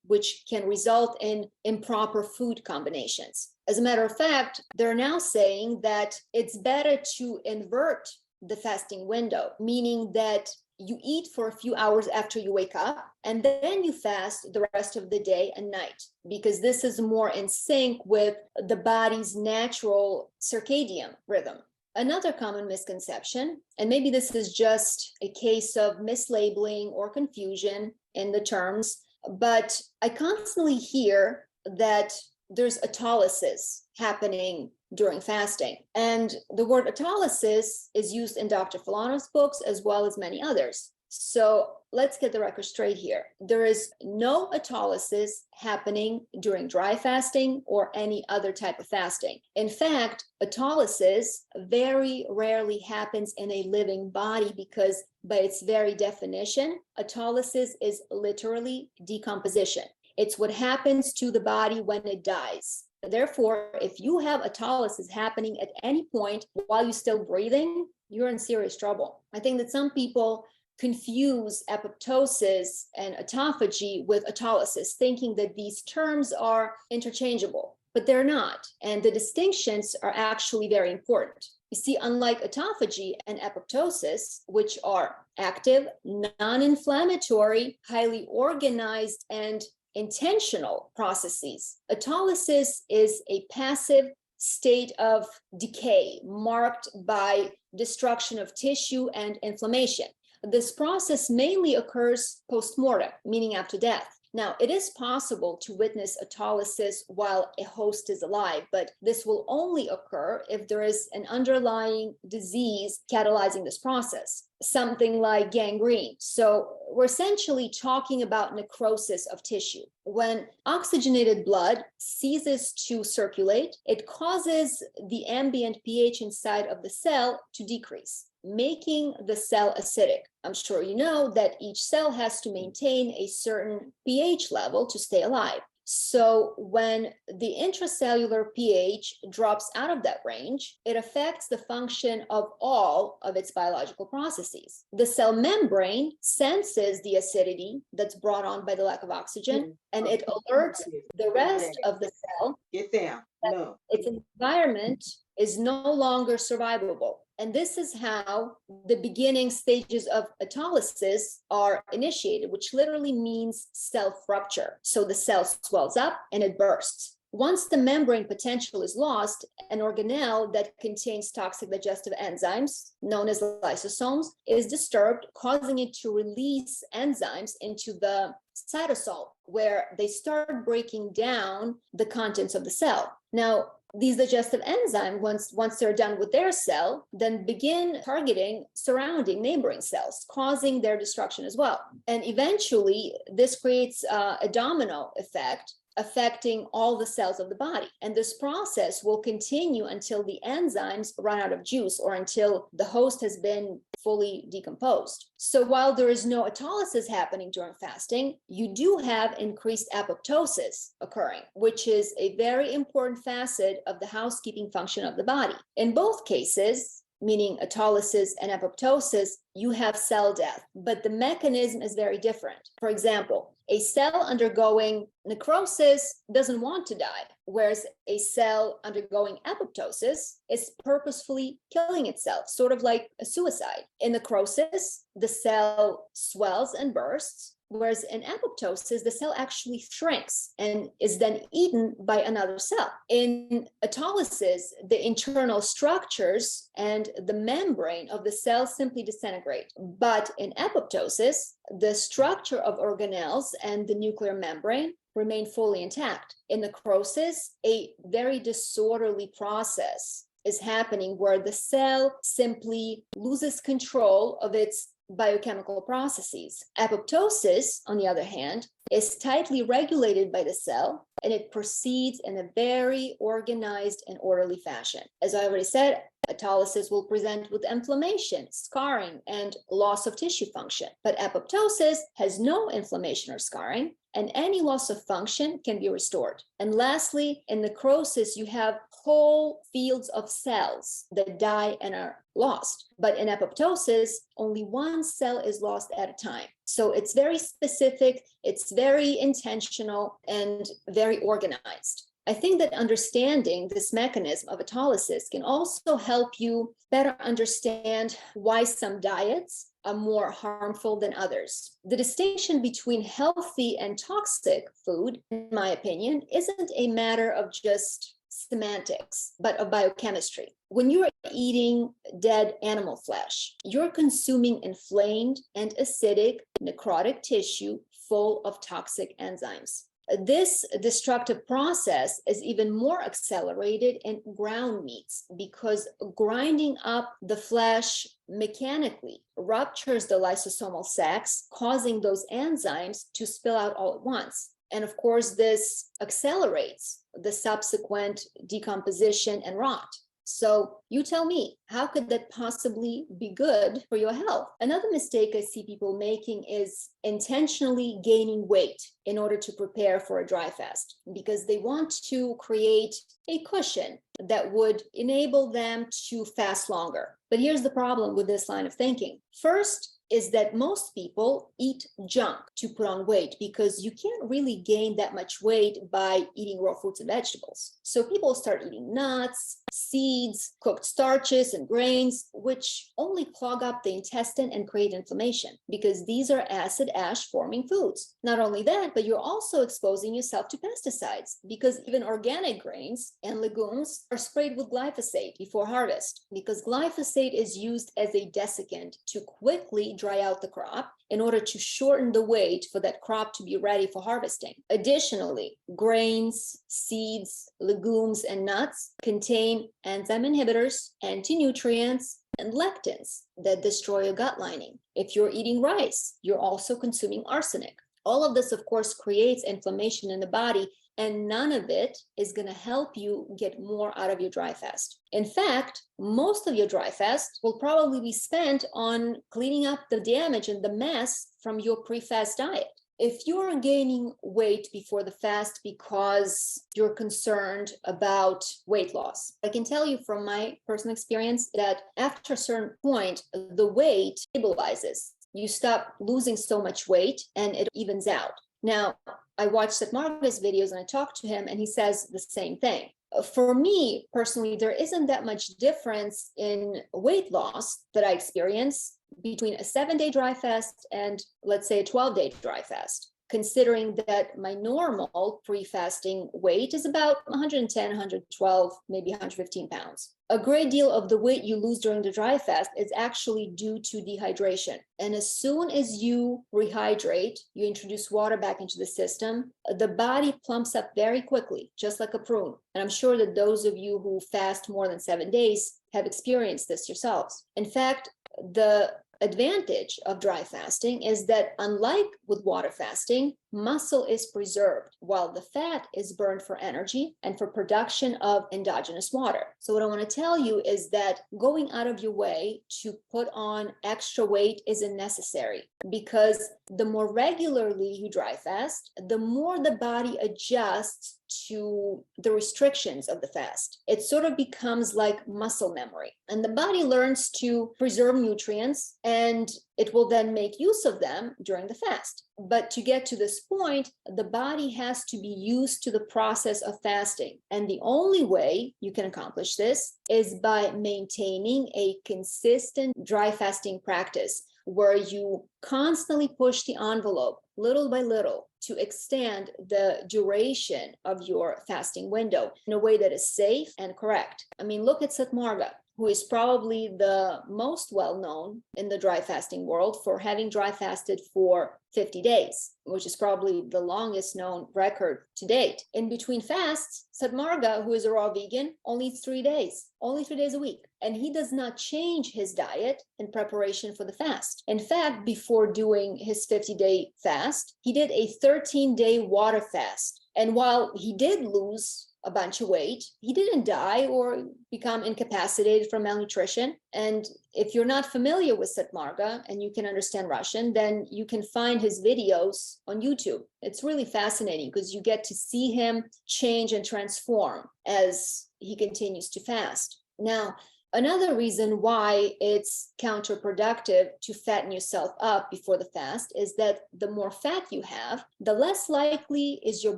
which can result in improper food combinations. As a matter of fact, they're now saying that it's better to invert the fasting window, meaning that you eat for a few hours after you wake up, and then you fast the rest of the day and night, because this is more in sync with the body's natural circadian rhythm. Another common misconception, and maybe this is just a case of mislabeling or confusion in the terms, but I constantly hear that there's autolysis happening during fasting. And the word autolysis is used in Dr. Filano's books as well as many others. So let's get the record straight here. There is no autolysis happening during dry fasting or any other type of fasting. In fact, autolysis very rarely happens in a living body because by its very definition, autolysis is literally decomposition. It's what happens to the body when it dies. Therefore, if you have autolysis happening at any point while you're still breathing, you're in serious trouble. I think that some people confuse apoptosis and autophagy with autolysis, thinking that these terms are interchangeable, but they're not. And the distinctions are actually very important. You see, unlike autophagy and apoptosis, which are active, non-inflammatory, highly organized, and intentional processes, autolysis is a passive state of decay marked by destruction of tissue and inflammation. This process mainly occurs post-mortem, meaning after death. Now, it is possible to witness autolysis while a host is alive, but this will only occur if there is an underlying disease catalyzing this process, something like gangrene. So we're essentially talking about necrosis of tissue. When oxygenated blood ceases to circulate, it causes the ambient pH inside of the cell to decrease, making the cell acidic. I'm sure you know that each cell has to maintain a certain pH level to stay alive. So when the intracellular pH drops out of that range, it affects the function of all of its biological processes. The cell membrane senses the acidity that's brought on by the lack of oxygen, and it alerts the rest of the cell that its environment is no longer survivable. And this is how the beginning stages of autolysis are initiated, which literally means self-rupture. So the cell swells up and it bursts. Once the membrane potential is lost, an organelle that contains toxic digestive enzymes, known as lysosomes, is disturbed, causing it to release enzymes into the cytosol, where they start breaking down the contents of the cell. Now, these digestive enzymes, once they're done with their cell, then begin targeting surrounding neighboring cells, causing their destruction as well. And eventually, this creates a domino effect, affecting all the cells of the body. And this process will continue until the enzymes run out of juice or until the host has been fully decomposed. So while there is no autolysis happening during fasting, you do have increased apoptosis occurring, which is a very important facet of the housekeeping function of the body. In both cases, meaning autolysis and apoptosis, you have cell death, but the mechanism is very different. For example, a cell undergoing necrosis doesn't want to die, whereas a cell undergoing apoptosis is purposefully killing itself, sort of like a suicide. In necrosis, the cell swells and bursts, whereas in apoptosis, the cell actually shrinks and is then eaten by another cell. In autolysis, the internal structures and the membrane of the cell simply disintegrate. But in apoptosis, the structure of organelles and the nuclear membrane remain fully intact. In necrosis, a very disorderly process is happening where the cell simply loses control of its biochemical processes. Apoptosis, on the other hand, is tightly regulated by the cell, and it proceeds in a very organized and orderly fashion. As I already said, autolysis will present with inflammation, scarring, and loss of tissue function. But apoptosis has no inflammation or scarring, and any loss of function can be restored. And lastly, in necrosis, you have whole fields of cells that die and are lost. But in apoptosis, only one cell is lost at a time. So it's very specific, it's very intentional, and very organized. I think that understanding this mechanism of autolysis can also help you better understand why some diets are more harmful than others. The distinction between healthy and toxic food, in my opinion, isn't a matter of just semantics, but of biochemistry. When you're eating dead animal flesh, you're consuming inflamed and acidic necrotic tissue full of toxic enzymes. This destructive process is even more accelerated in ground meats because grinding up the flesh mechanically ruptures the lysosomal sacs, causing those enzymes to spill out all at once. And of course, this accelerates the subsequent decomposition and rot. So you tell me, how could that possibly be good for your health? Another mistake I see people making is intentionally gaining weight in order to prepare for a dry fast, because they want to create a cushion that would enable them to fast longer. But here's the problem with this line of thinking. First, is that most people eat junk to put on weight because you can't really gain that much weight by eating raw fruits and vegetables. So people start eating nuts, seeds, cooked starches, and grains, which only clog up the intestine and create inflammation because these are acid ash forming foods. Not only that, but you're also exposing yourself to pesticides because even organic grains and legumes are sprayed with glyphosate before harvest because glyphosate is used as a desiccant to quickly dry out the crop in order to shorten the wait for that crop to be ready for harvesting. Additionally, grains, seeds, legumes, and nuts contain enzyme inhibitors, anti-nutrients, and lectins that destroy your gut lining. If you're eating rice, you're also consuming arsenic. All of this, of course, creates inflammation in the body, and none of it is going to help you get more out of your dry fast. In fact, most of your dry fast will probably be spent on cleaning up the damage and the mess from your pre-fast diet. If you're gaining weight before the fast because you're concerned about weight loss, I can tell you from my personal experience that after a certain point, the weight stabilizes. You stop losing so much weight and it evens out. Now, I watched Seth Marga's videos and I talked to him and he says the same thing. For me, personally, there isn't that much difference in weight loss that I experience between a 7-day dry fast and, let's say, a 12-day dry fast. considering that my normal pre-fasting weight is about 110, 112, maybe 115 pounds. A great deal of the weight you lose during the dry fast is actually due to dehydration. And as soon as you rehydrate, you introduce water back into the system, the body plumps up very quickly, just like a prune. And I'm sure that those of you who fast more than 7 days have experienced this yourselves. In fact, the advantage of dry fasting is that, unlike with water fasting, muscle is preserved while the fat is burned for energy and for production of endogenous water. So what I want to tell you is that going out of your way to put on extra weight isn't necessary, because the more regularly you dry fast, the more the body adjusts to the restrictions of the fast. It sort of becomes like muscle memory, and the body learns to preserve nutrients, and it will then make use of them during the fast. But to get to this point, the body has to be used to the process of fasting. And the only way you can accomplish this is by maintaining a consistent dry fasting practice, where you constantly push the envelope little by little to extend the duration of your fasting window in a way that is safe and correct. I mean, look at Satmarga, who is probably the most well-known in the dry fasting world for having dry fasted for 50 days, which is probably the longest known record to date. In between fasts, Satmarga, who is a raw vegan, only eats 3 days a week. And he does not change his diet in preparation for the fast. In fact, before doing his 50-day fast, he did a 13-day water fast. And while he did lose a bunch of weight, he didn't die or become incapacitated from malnutrition. And if you're not familiar with Satmarga and you can understand Russian, then you can find his videos on YouTube. It's really fascinating because you get to see him change and transform as he continues to fast. Now, another reason why it's counterproductive to fatten yourself up before the fast is that the more fat you have, the less likely is your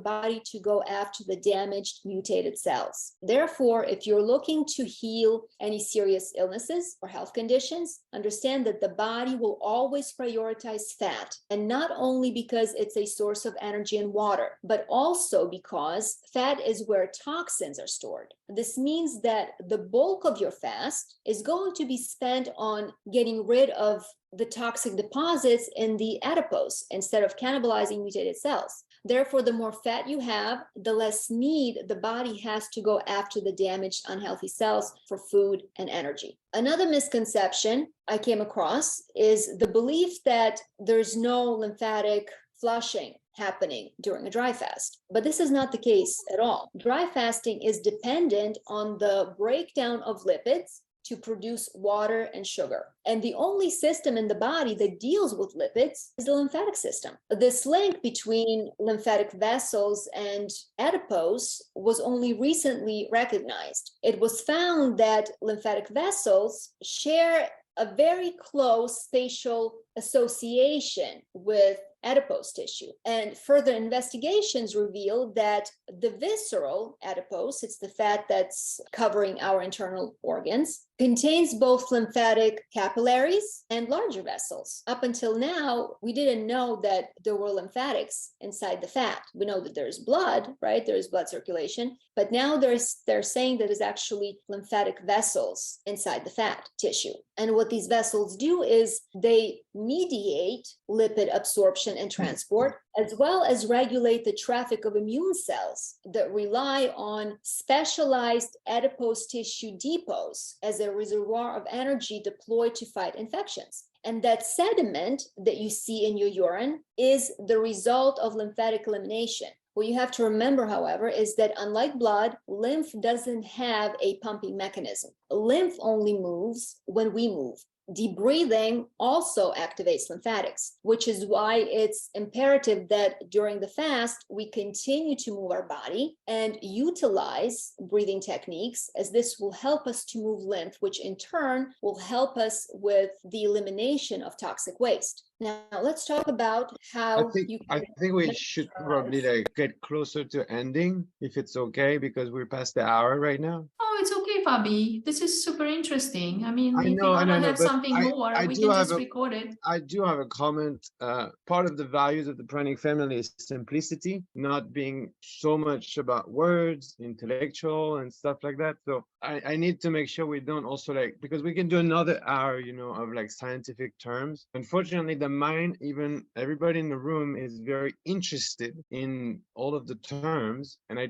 body to go after the damaged, mutated cells. Therefore, if you're looking to heal any serious illnesses or health conditions, understand that the body will always prioritize fat, and not only because it's a source of energy and water, but also because fat is where toxins are stored. This means that the bulk of your fast is going to be spent on getting rid of the toxic deposits in the adipose instead of cannibalizing mutated cells. Therefore, the more fat you have, the less need the body has to go after the damaged, unhealthy cells for food and energy. Another misconception I came across is the belief that there's no lymphatic flushing happening during a dry fast. But this is not the case at all. Dry fasting is dependent on the breakdown of lipids to produce water and sugar. And the only system in the body that deals with lipids is the lymphatic system. This link between lymphatic vessels and adipose was only recently recognized. It was found that lymphatic vessels share a very close spatial association with adipose tissue. And further investigations revealed that the visceral adipose, it's the fat that's covering our internal organs, contains both lymphatic capillaries and larger vessels. Up until now, we didn't know that there were lymphatics inside the fat. We know that there's blood, right? There's blood circulation, but now they're saying that there's actually lymphatic vessels inside the fat tissue. And what these vessels do is they mediate lipid absorption and transport, as well as regulate the traffic of immune cells that rely on specialized adipose tissue depots as a reservoir of energy deployed to fight infections. And that sediment that you see in your urine is the result of lymphatic elimination. What you have to remember, however, is that unlike blood, lymph doesn't have a pumping mechanism. Lymph only moves when we move. Deep breathing also activates lymphatics, which is why it's imperative that during the fast, we continue to move our body and utilize breathing techniques, as this will help us to move lymph, which in turn will help us with the elimination of toxic waste. Now, let's talk about how I think we should probably get closer to ending, if it's okay, because we're past the hour right now. Oh, it's okay, Fabi. This is super interesting. I mean, I if you know, want to have but something more, we can just record it. I do have a comment. Part of the values of the PRANIC family is simplicity, not being so much about words, intellectual and stuff like that. So I need to make sure we don't also like, because we can do another hour, you know, of like scientific terms. Unfortunately, the mind, even everybody in the room is very interested in all of the terms. And I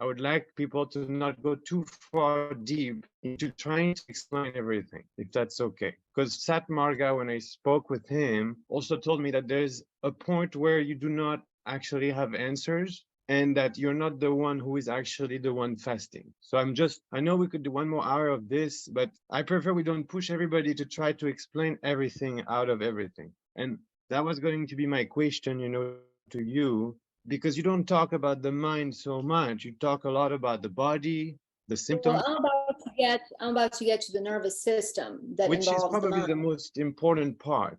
would like people to not go too far deep into trying to explain everything, if that's okay. Because Sat Marga, when I spoke with him, also told me that there's a point where you do not actually have answers and that you're not the one who is actually the one fasting. So I know we could do one more hour of this, but I prefer we don't push everybody to try to explain everything out of everything. And that was going to be my question, you know, to you, because you don't talk about the mind so much. You talk a lot about the body, the symptoms. Well, I'm about to get to the nervous system that which is involves the probably mind. the most important part.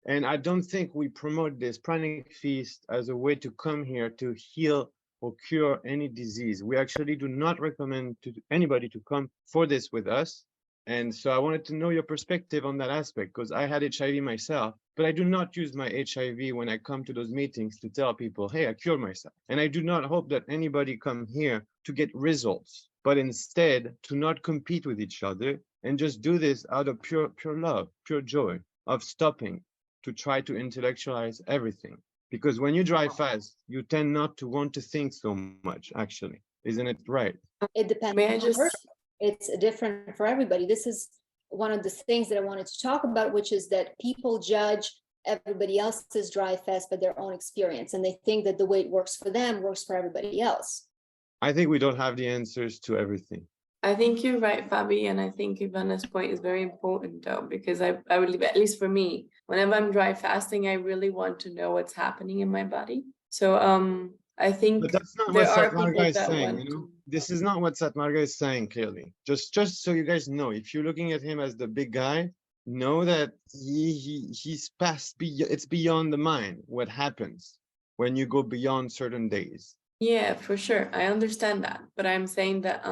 And I don't think we promote this PRANIC feast as a way to come here to heal or cure any disease. We actually do not recommend to anybody to come for this with us. And so I wanted to know your perspective on that aspect, because I had HIV myself, but I do not use my HIV when I come to those meetings to tell people, hey, I cured myself. And I do not hope that anybody come here to get results, but instead to not compete with each other and just do this out of pure love, pure joy of stopping to try to intellectualize everything. Because when you dry fast, you tend not to want to think so much, actually. Isn't it right? It depends May I on the just- person. It's different for everybody. This is one of the things that I wanted to talk about, which is that people judge everybody else's dry fast by their own experience, and they think that the way it works for them works for everybody else. I think we don't have the answers to everything. I think you're right, Fabi, and I think Ivana's point is very important though, because I would, at least for me, whenever I'm dry fasting, I really want to know what's happening in my body. So I think But that's not there what are Satmarga people is that saying, want you know? to. This is not what Satmarga is saying clearly. Just so you guys know, if you're looking at him as the big guy, know that he's past, it's beyond the mind, what happens when you go beyond certain days. Yeah, for sure. I understand that. But I'm saying that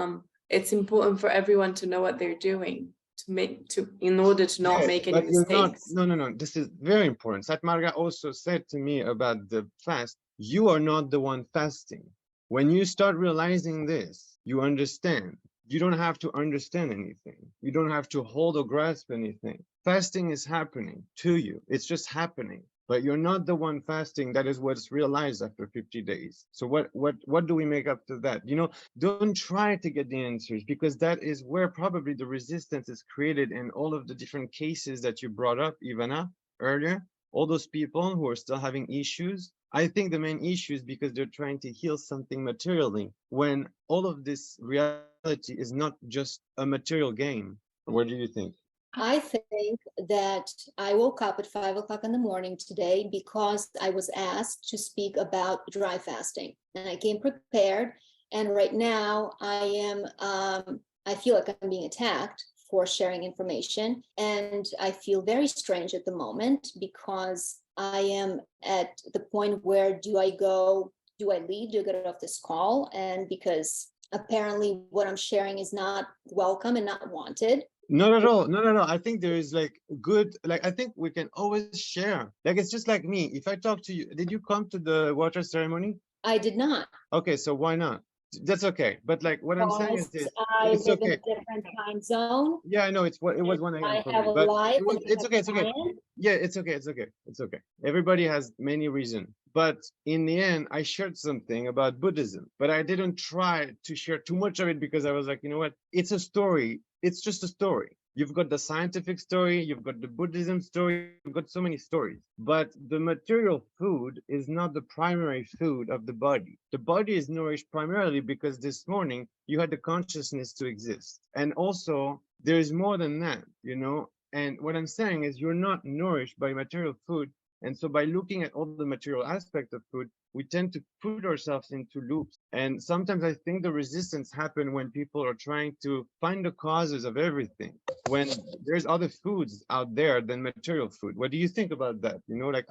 it's important for everyone to know what they're doing in order to not make any But you're not, mistakes. no, this is very important. Satmarga also said to me about the fast, you are not the one fasting. When you start realizing this, you understand. You don't have to understand anything. You don't have to hold or grasp anything. Fasting is happening to you. It's just happening. But you're not the one fasting. That is what's realized after 50 days. So what do we make up to that? You know, don't try to get the answers, because that is where probably the resistance is created in all of the different cases that you brought up, Ivana, earlier. All those people who are still having issues. I think the main issue is because they're trying to heal something materially, when all of this reality is not just a material game. What do you think? I think that I woke up at 5 o'clock in the morning today because I was asked to speak about dry fasting, and I came prepared. And right now I feel like I'm being attacked for sharing information, and I feel very strange at the moment because I am at the point where do I leave, do I get off this call? And because apparently what I'm sharing is not welcome and not wanted. Not at all. No. I think there is like good, like, I think we can always share. Like, it's just like me. If I talk to you, did you come to the water ceremony? I did not. Okay, so why not? That's okay. But like what I'm saying is this, I it's live in okay. a different time zone. Yeah, I know it was 1 I a.m. for have me, a but life. it's okay. Yeah, it's okay. Everybody has many reasons. But in the end, I shared something about Buddhism, but I didn't try to share too much of it because I was like, you know what? It's a story. It's just a story. You've got the scientific story, you've got the Buddhism story, you've got so many stories. But the material food is not the primary food of the body. The body is nourished primarily because this morning you had the consciousness to exist. And also, there is more than that, you know? And what I'm saying is you're not nourished by material food. And so by looking at all the material aspect of food, we tend to put ourselves into loops. And sometimes I think the resistance happens when people are trying to find the causes of everything, when there's other foods out there than material food. What do you think about that? You know, like,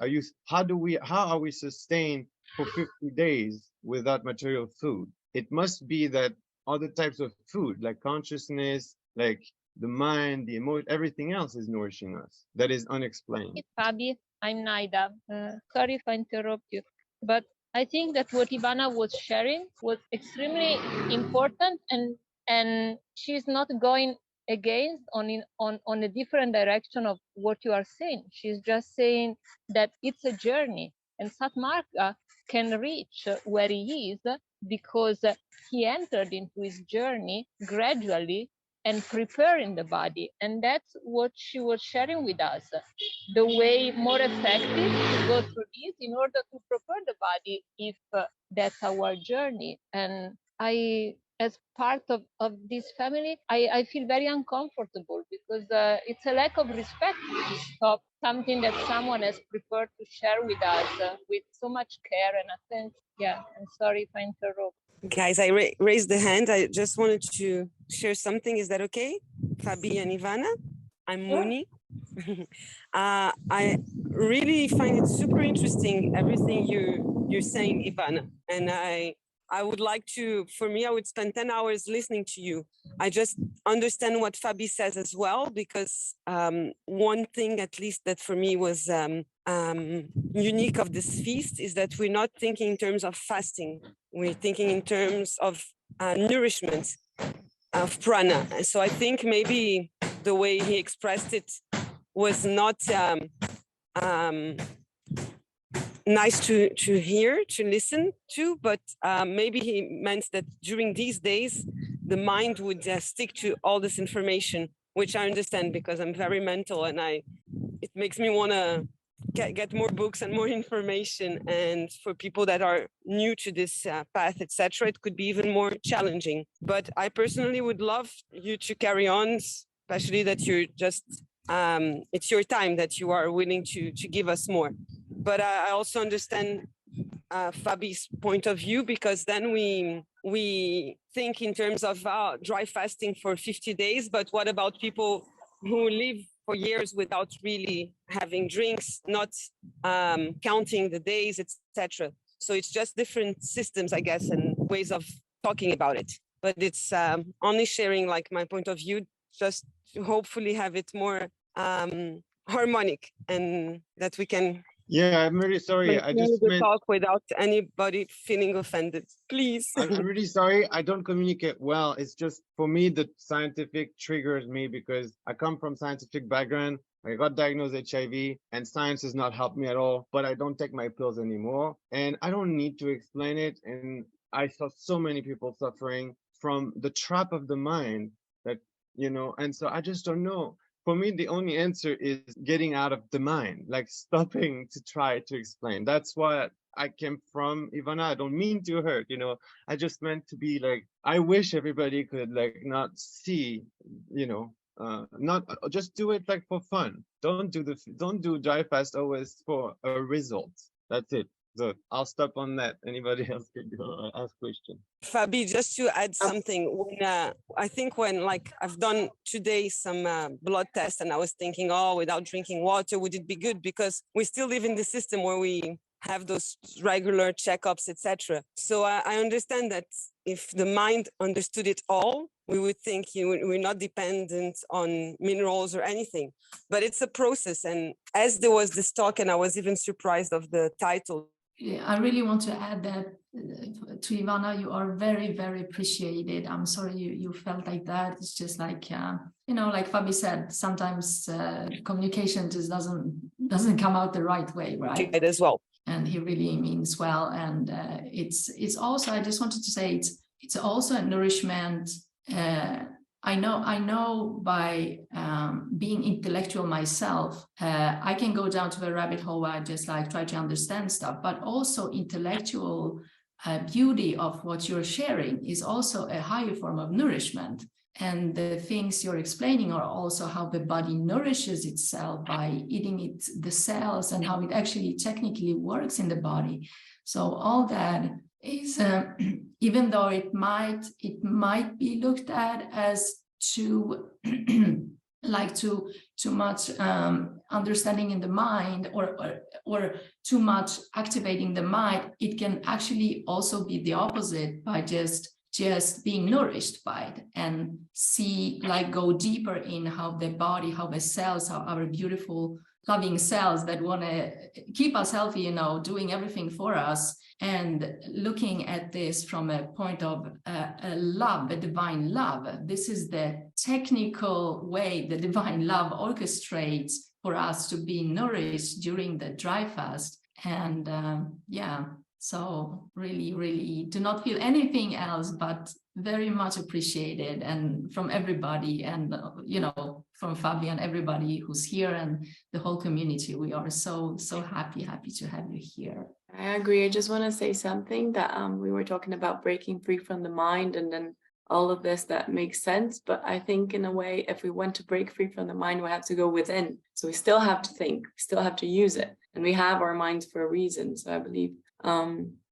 how are we sustained for 50 days without material food? It must be that other types of food, like consciousness, Like the mind, the emotion, everything else is nourishing us. That is unexplained. Fabi, I'm Naida. Sorry if I interrupt you, but I think that what Ivana was sharing was extremely important, and she's not going against on a different direction of what you are saying. She's just saying that it's a journey, and Satmarka can reach where he is because he entered into his journey gradually and preparing the body, and that's what she was sharing with us, the way more effective to go through this in order to prepare the body if that's our journey. And I, as part of this family, I feel very uncomfortable because it's a lack of respect to stop something that someone has prepared to share with us with so much care and attention. Yeah, I'm sorry if I interrupt. Guys, I raised the hand. I just wanted to share something. Is that okay? Fabi and Ivana? I'm Muni. I really find it super interesting, everything you're saying, Ivana. And I would like to, for me, I would spend 10 hours listening to you. I just understand what Fabi says as well, because one thing, at least, that for me was unique of this feast is that we're not thinking in terms of fasting. We're thinking in terms of nourishment, of prana. And so I think maybe the way he expressed it was not nice to hear, to listen to, but maybe he meant that during these days, the mind would stick to all this information, which I understand because I'm very mental and it makes me want to get more books and more information. And for people that are new to this path, etc., it could be even more challenging. But I personally would love you to carry on, especially that you're just, it's your time that you are willing to give us more. But I also understand Fabi's point of view, because then we think in terms of dry fasting for 50 days, but what about people who live for years without really having drinks, not counting the days, etc. So it's just different systems, I guess, and ways of talking about it. But it's only sharing like my point of view, just to hopefully have it more harmonic and that we can. Yeah, I'm really sorry. I just meant talk without anybody feeling offended, please. I'm really sorry. I don't communicate well. It's just for me, the scientific triggers me because I come from scientific background. I got diagnosed HIV and science has not helped me at all, but I don't take my pills anymore and I don't need to explain it. And I saw so many people suffering from the trap of the mind that, you know, and so I just don't know. For me, the only answer is getting out of the mind, like stopping to try to explain. That's what I came from, Ivana. I don't mean to hurt, you know. I just meant to be like, I wish everybody could like not see, you know, not just do it like for fun. Don't do dry fast always for a result. That's it. So I'll stop on that. Anybody else can go ask question. Fabi, just to add something, when I think when like I've done today some blood tests and I was thinking, oh, without drinking water, would it be good? Because we still live in the system where we have those regular checkups, etc. So I understand that if the mind understood it all, we would think we're not dependent on minerals or anything. But it's a process. And as there was this talk, and I was even surprised of the title. Yeah, I really want to add that to Ivana, you are very, very appreciated. I'm sorry you felt like that. It's just like, you know, like Fabi said, sometimes communication just doesn't come out the right way, right? As well. And he really means well. And it's also, I just wanted to say, it's also a nourishment. I know by being intellectual myself, I can go down to a rabbit hole where I just like try to understand stuff, but also intellectual beauty of what you're sharing is also a higher form of nourishment. And the things you're explaining are also how the body nourishes itself by eating the cells and how it actually technically works in the body. So all that is, even though it might be looked at as too much understanding in the mind or too much activating the mind, it can actually also be the opposite by just just being nourished by it and see, like, go deeper in how the body, how the cells, how our beautiful loving cells that want to keep us healthy, you know, doing everything for us, and looking at this from a point of love, a divine love. This is the technical way the divine love orchestrates for us to be nourished during the dry fast. And yeah, so really do not feel anything else but very much appreciated, and from everybody, and you know, from Fabian, everybody who's here, and the whole community. We are so happy to have you here. I agree. I just want to say something that we were talking about breaking free from the mind, and then all of this that makes sense. But I think in a way, if we want to break free from the mind, we have to go within. So we still have to think, we still have to use it, and we have our minds for a reason. So I believe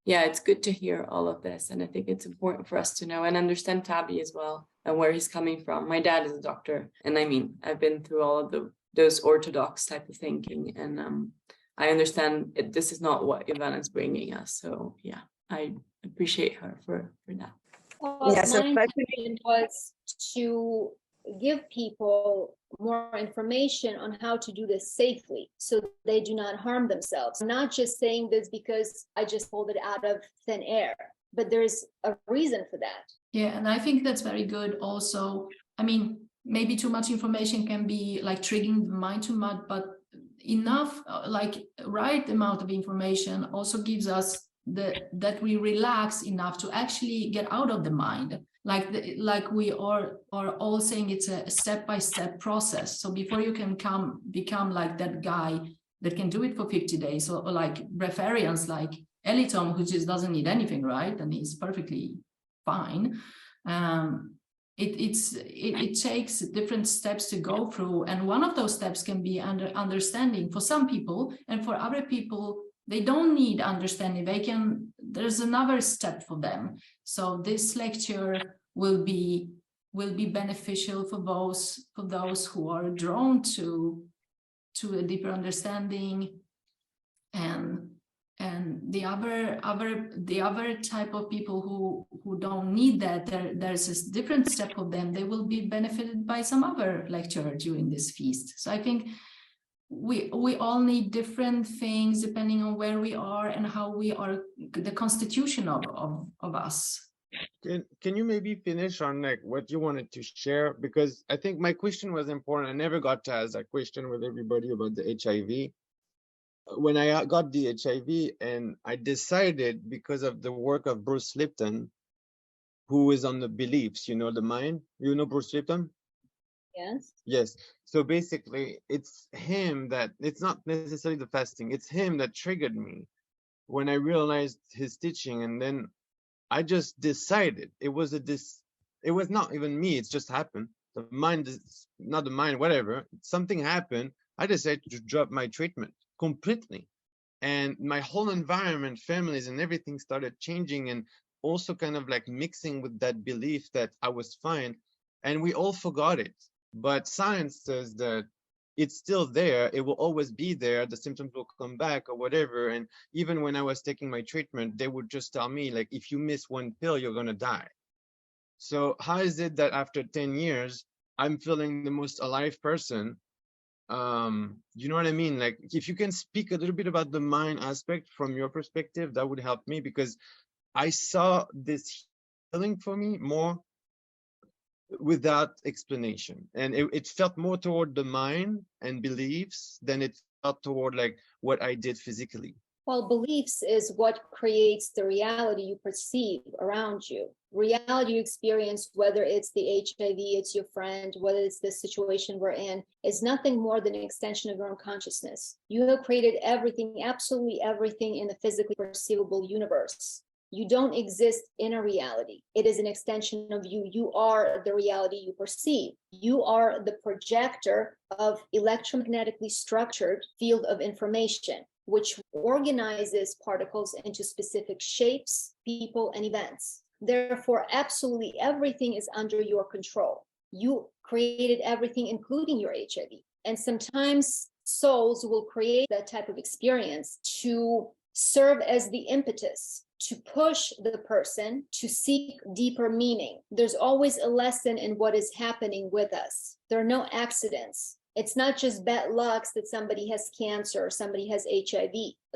yeah, it's good to hear all of this. And I think it's important for us to know and understand Tabby as well, and where he's coming from. My dad is a doctor. And I mean, I've been through all of those orthodox type of thinking. And I understand this is not what Ivana is bringing us. So yeah, I appreciate her for that. Well, Yeah, so my intention was to give people more information on how to do this safely so they do not harm themselves. I'm not just saying this because I just pulled it out of thin air, but there's a reason for that. Yeah, and I think that's very good also. I mean, maybe too much information can be like triggering the mind too much, but enough, like right amount of information also gives us that we relax enough to actually get out of the mind. Like we are all saying, it's a step-by-step process. So before you can become like that guy that can do it for 50 days, or like breatharians like Elitom, who just doesn't need anything, right? And he's perfectly fine. It takes different steps to go through. And one of those steps can be understanding for some people, and for other people, they don't need understanding. There's another step for them. So this lecture will be beneficial for those who are drawn to a deeper understanding, and the other type of people who don't need that, there's a different step for them. They will be benefited by some other lecture during this feast. So I think we all need different things depending on where we are and how we are, the constitution of us. Can you maybe finish on like what you wanted to share? Because I think my question was important. I never got to ask that question with everybody about the HIV. When I got the HIV, and I decided, because of the work of Bruce Lipton, who is on the beliefs, you know, the mind, you know Bruce Lipton? Yes. Yes. So basically, it's him that, it's not necessarily the fasting, it's him that triggered me when I realized his teaching. And then I just decided, it was not even me, it's just happened. The mind is not the mind, whatever, something happened. I decided to drop my treatment completely. And my whole environment, families and everything started changing, and also kind of like mixing with that belief that I was fine. And we all forgot it. But science says that it's still there. It will always be there. The symptoms will come back or whatever. And even when I was taking my treatment, they would just tell me, like, if you miss one pill, you're going to die. So how is it that after 10 years, I'm feeling the most alive person? You know what I mean? Like, if you can speak a little bit about the mind aspect from your perspective, that would help me, because I saw this healing for me more without explanation, and it felt more toward the mind and beliefs than it felt toward like what I did physically. Well, beliefs is what creates the reality you perceive around you. Reality you experience, whether it's the HIV, it's your friend, whether it's the situation we're in, is nothing more than an extension of your own consciousness. You have created everything, absolutely everything in the physically perceivable universe. You don't exist in a reality. It is an extension of you. You are the reality you perceive. You are the projector of electromagnetically structured field of information, which organizes particles into specific shapes, people, and events. Therefore, absolutely everything is under your control. You created everything, including your HIV. And sometimes souls will create that type of experience to serve as the impetus to push the person to seek deeper meaning. There's always a lesson in what is happening with us. There are no accidents. It's not just bad luck that somebody has cancer or somebody has HIV.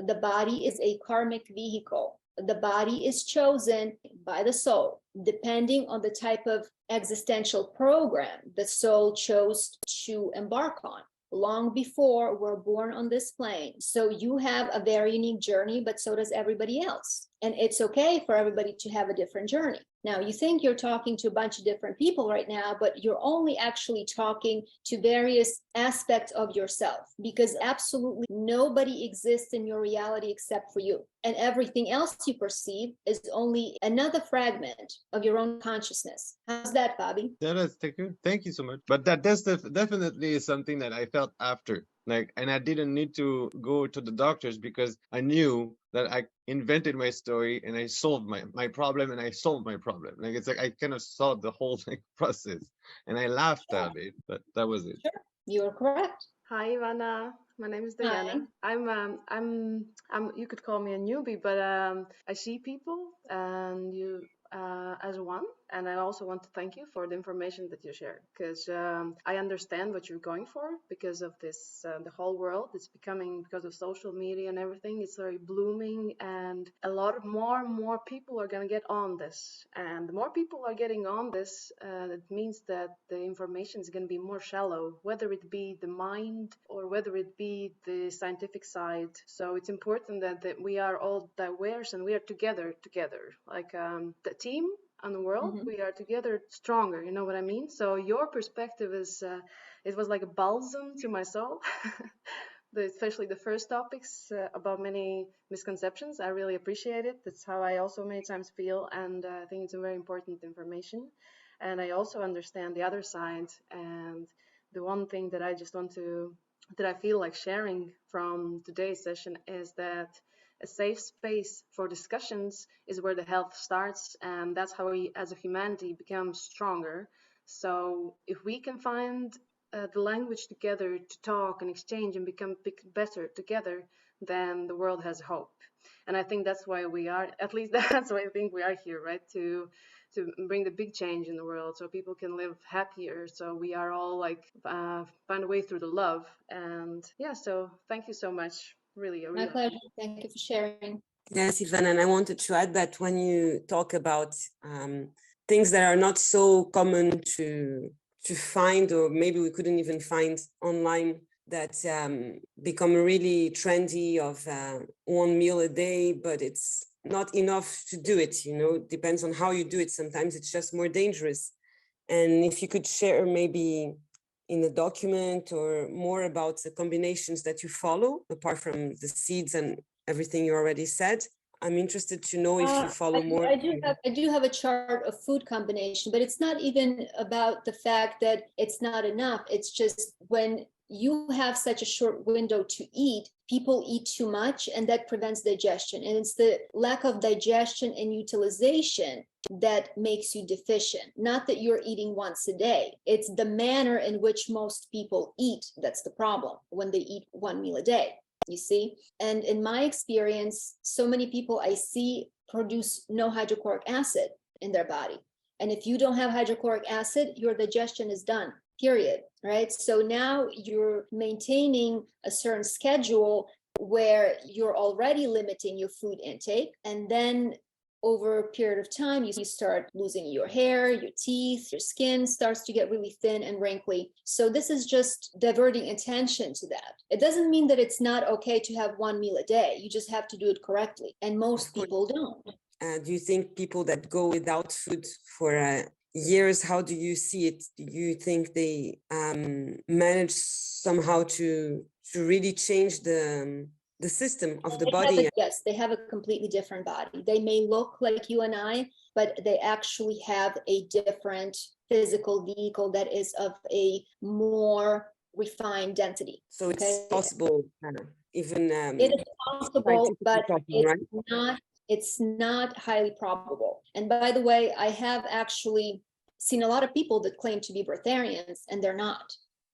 The body is a karmic vehicle. The body is chosen by the soul, depending on the type of existential program the soul chose to embark on long before we're born on this plane. So you have a very unique journey, but so does everybody else. And it's okay for everybody to have a different journey. Now, you think you're talking to a bunch of different people right now, but you're only actually talking to various aspects of yourself, because absolutely nobody exists in your reality except for you. And everything else you perceive is only another fragment of your own consciousness. How's that, Bobby? Yeah, that's thank you so much. But that's definitely something that I felt after. Like, and I didn't need to go to the doctors because I knew that I invented my story and I solved my problem, and I solved my problem. Like, it's like I kind of solved the whole process, and I laughed at it, but that was it. Sure, you are correct. Hi, Ivana. My name is Hi. Diana. I'm you could call me a newbie, but I see people and you as one, and I also want to thank you for the information that you shared, because I understand what you're going for because of this the whole world. It's becoming, because of social media and everything, it's very blooming, and a lot of more people are going to get on this, and the more people are getting on this, it means that the information is going to be more shallow, whether it be the mind or whether it be the scientific side. So it's important that we are all diverse and we are together like the team and the world. Mhm. We are together stronger, you know what I mean? So your perspective is it was like a balsam to my soul. Especially the first topics about many misconceptions, I really appreciate it. That's how I also many times feel, and I think it's a very important information. And I also understand the other side, and the one thing that I just want to, that I feel like sharing from today's session, is that a safe space for discussions is where the health starts, and that's how we as a humanity become stronger. So if we can find the language together to talk and exchange and become better together, then the world has hope. And I think that's why we are, at least that's why I think we are here, right? To bring the big change in the world so people can live happier. So we are all like find a way through the love. And yeah, so thank you so much. Really, My pleasure. Thank you for sharing. Yes, Ivan, and I wanted to add that when you talk about things that are not so common to find, or maybe we couldn't even find online, that become really trendy, of one meal a day, but it's not enough to do it, you know. It depends on how you do it. Sometimes it's just more dangerous. And if you could share maybe in a document or more about the combinations that you follow, apart from the seeds and everything you already said. I'm interested to know if you follow more. I do have a chart of food combination, but it's not even about the fact that it's not enough. It's just when you have such a short window to eat, people eat too much, and that prevents digestion. And it's the lack of digestion and utilization that makes you deficient. Not that you're eating once a day. It's the manner in which most people eat that's the problem, when they eat one meal a day. You see? And in my experience, so many people I see produce no hydrochloric acid in their body. And if you don't have hydrochloric acid, your digestion is done, period, right? So now you're maintaining a certain schedule where you're already limiting your food intake. And then over a period of time, you start losing your hair, your teeth, your skin starts to get really thin and wrinkly. So this is just diverting attention to that. It doesn't mean that it's not okay to have one meal a day. You just have to do it correctly. And most people don't. Do you think people that go without food for years, how do you see it? Do you think they manage somehow to really change the system of the body? Yes, they have a completely different body. They may look like you and I, but they actually have a different physical vehicle that is of a more refined density. So it's possible, even it is possible, but it's not highly probable. And by the way, I have actually seen a lot of people that claim to be breatharians, and they're not.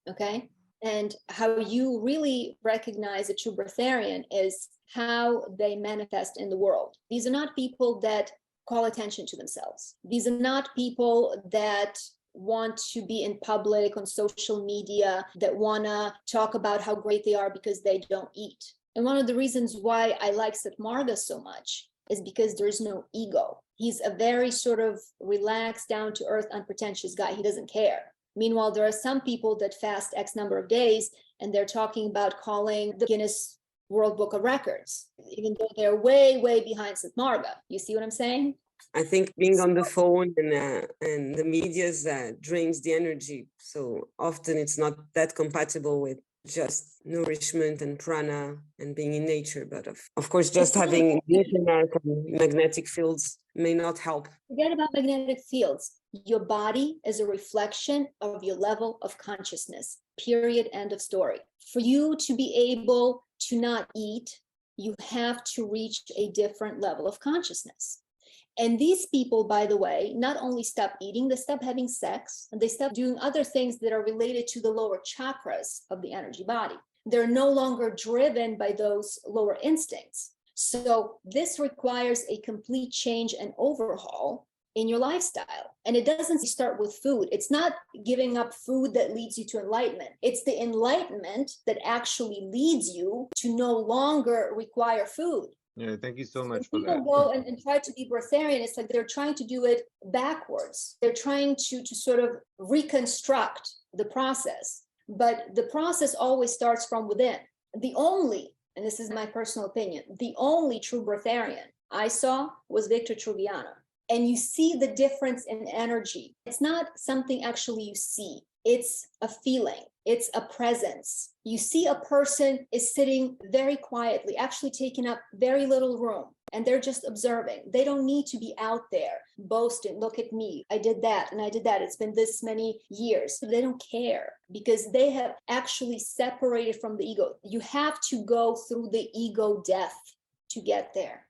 Okay. And how you really recognize a true breatharian is how they manifest in the world. These are not people that call attention to themselves. These are not people that want to be in public on social media, that want to talk about how great they are because they don't eat. And one of the reasons why I like Satmarga so much is because there's no ego. He's a very sort of relaxed, down-to-earth, unpretentious guy. He doesn't care. Meanwhile, there are some people that fast X number of days, and they're talking about calling the Guinness World Book of Records, even though they're way, way behind Satmarga. You see what I'm saying? I think being on the phone and the medias drains the energy. So often it's not that compatible with just nourishment and prana and being in nature. But of course, just having internet and magnetic fields may not help. Forget about magnetic fields. Your body is a reflection of your level of consciousness, period, end of story. For you to be able to not eat, you have to reach a different level of consciousness. And these people, by the way, not only stop eating, they stop having sex, and they stop doing other things that are related to the lower chakras of the energy body. They're no longer driven by those lower instincts. So this requires a complete change and overhaul in your lifestyle. And it doesn't start with food. It's not giving up food that leads you to enlightenment. It's the enlightenment that actually leads you to no longer require food. Yeah, thank you so much for that. People go and try to be breatharian. It's like they're trying to do it backwards. They're trying to sort of reconstruct the process. But the process always starts from within. The only, and this is my personal opinion, the only true breatharian I saw was Victor Truviano. And you see the difference in energy. It's not something actually you see. It's a feeling. It's a presence. You see a person is sitting very quietly, actually taking up very little room, and they're just observing. They don't need to be out there boasting, look at me, I did that and I did that. It's been this many years. They don't care because they have actually separated from the ego. You have to go through the ego death to get there.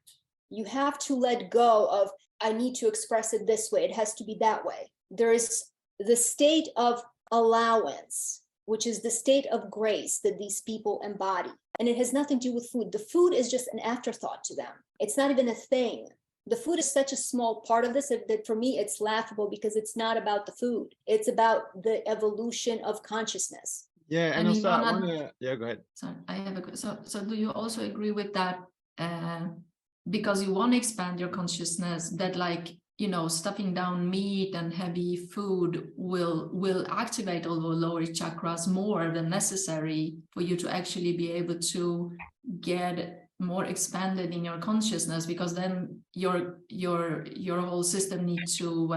You have to let go of, I need to express it this way. It has to be that way. There is the state of allowance, which is the state of grace that these people embody. And it has nothing to do with food. The food is just an afterthought to them. It's not even a thing. The food is such a small part of this that for me, it's laughable because it's not about the food. It's about the evolution of consciousness. Yeah, and also I want to, yeah, go ahead. Sorry, I have a, so do you also agree with that? Because you want to expand your consciousness, that like, you know, stuffing down meat and heavy food will activate all the lower chakras more than necessary for you to actually be able to get more expanded in your consciousness, because then your whole system needs to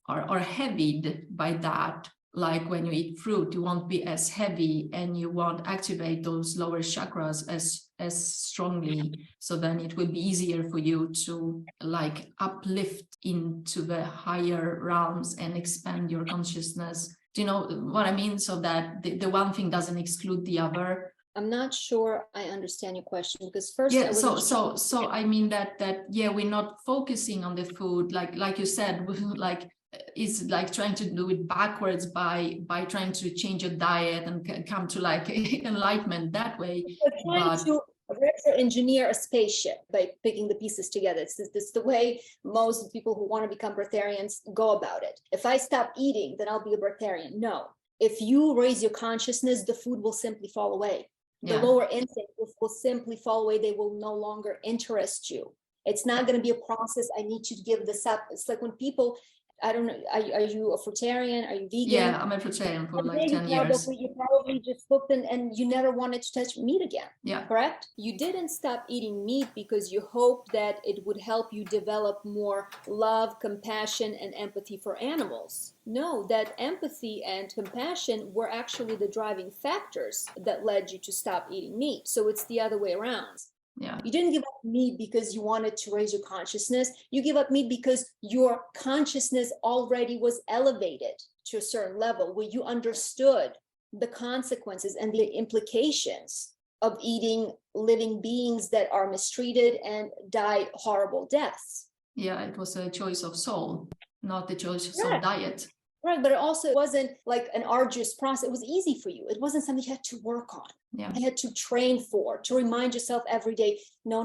are heavied by that. Like when you eat fruit, you won't be as heavy and you won't activate those lower chakras as strongly. So then it will be easier for you to like uplift into the higher realms and expand your consciousness. Do you know what I mean? So that the one thing doesn't exclude the other. I'm not sure I understand your question, because first, yeah. So I mean that yeah, we're not focusing on the food, like you said, like. Is like trying to do it backwards by trying to change your diet and come to like enlightenment that way. We're trying to retro-engineer a spaceship by picking the pieces together. It's the way most people who want to become breatharians go about it. If I stop eating, then I'll be a breatharian. No. If you raise your consciousness, the food will simply fall away. The lower instincts will simply fall away. They will no longer interest you. It's not going to be a process. I need to give this up. It's like when people, I don't know, are you a fruitarian? Are you vegan? Yeah, I'm a fruitarian for like 10 years. You probably just cooked and you never wanted to touch meat again. Yeah. Correct? You didn't stop eating meat because you hoped that it would help you develop more love, compassion, and empathy for animals. No, that empathy and compassion were actually the driving factors that led you to stop eating meat. So it's the other way around. Yeah. You didn't give up meat because you wanted to raise your consciousness. You give up meat because your consciousness already was elevated to a certain level where you understood the consequences and the implications of eating living beings that are mistreated and die horrible deaths. Yeah, it was a choice of soul, not the choice of diet. Right, but it also wasn't like an arduous process. It was easy for you. It wasn't something you had to work on. Yeah. You had to train for, to remind yourself every day, no,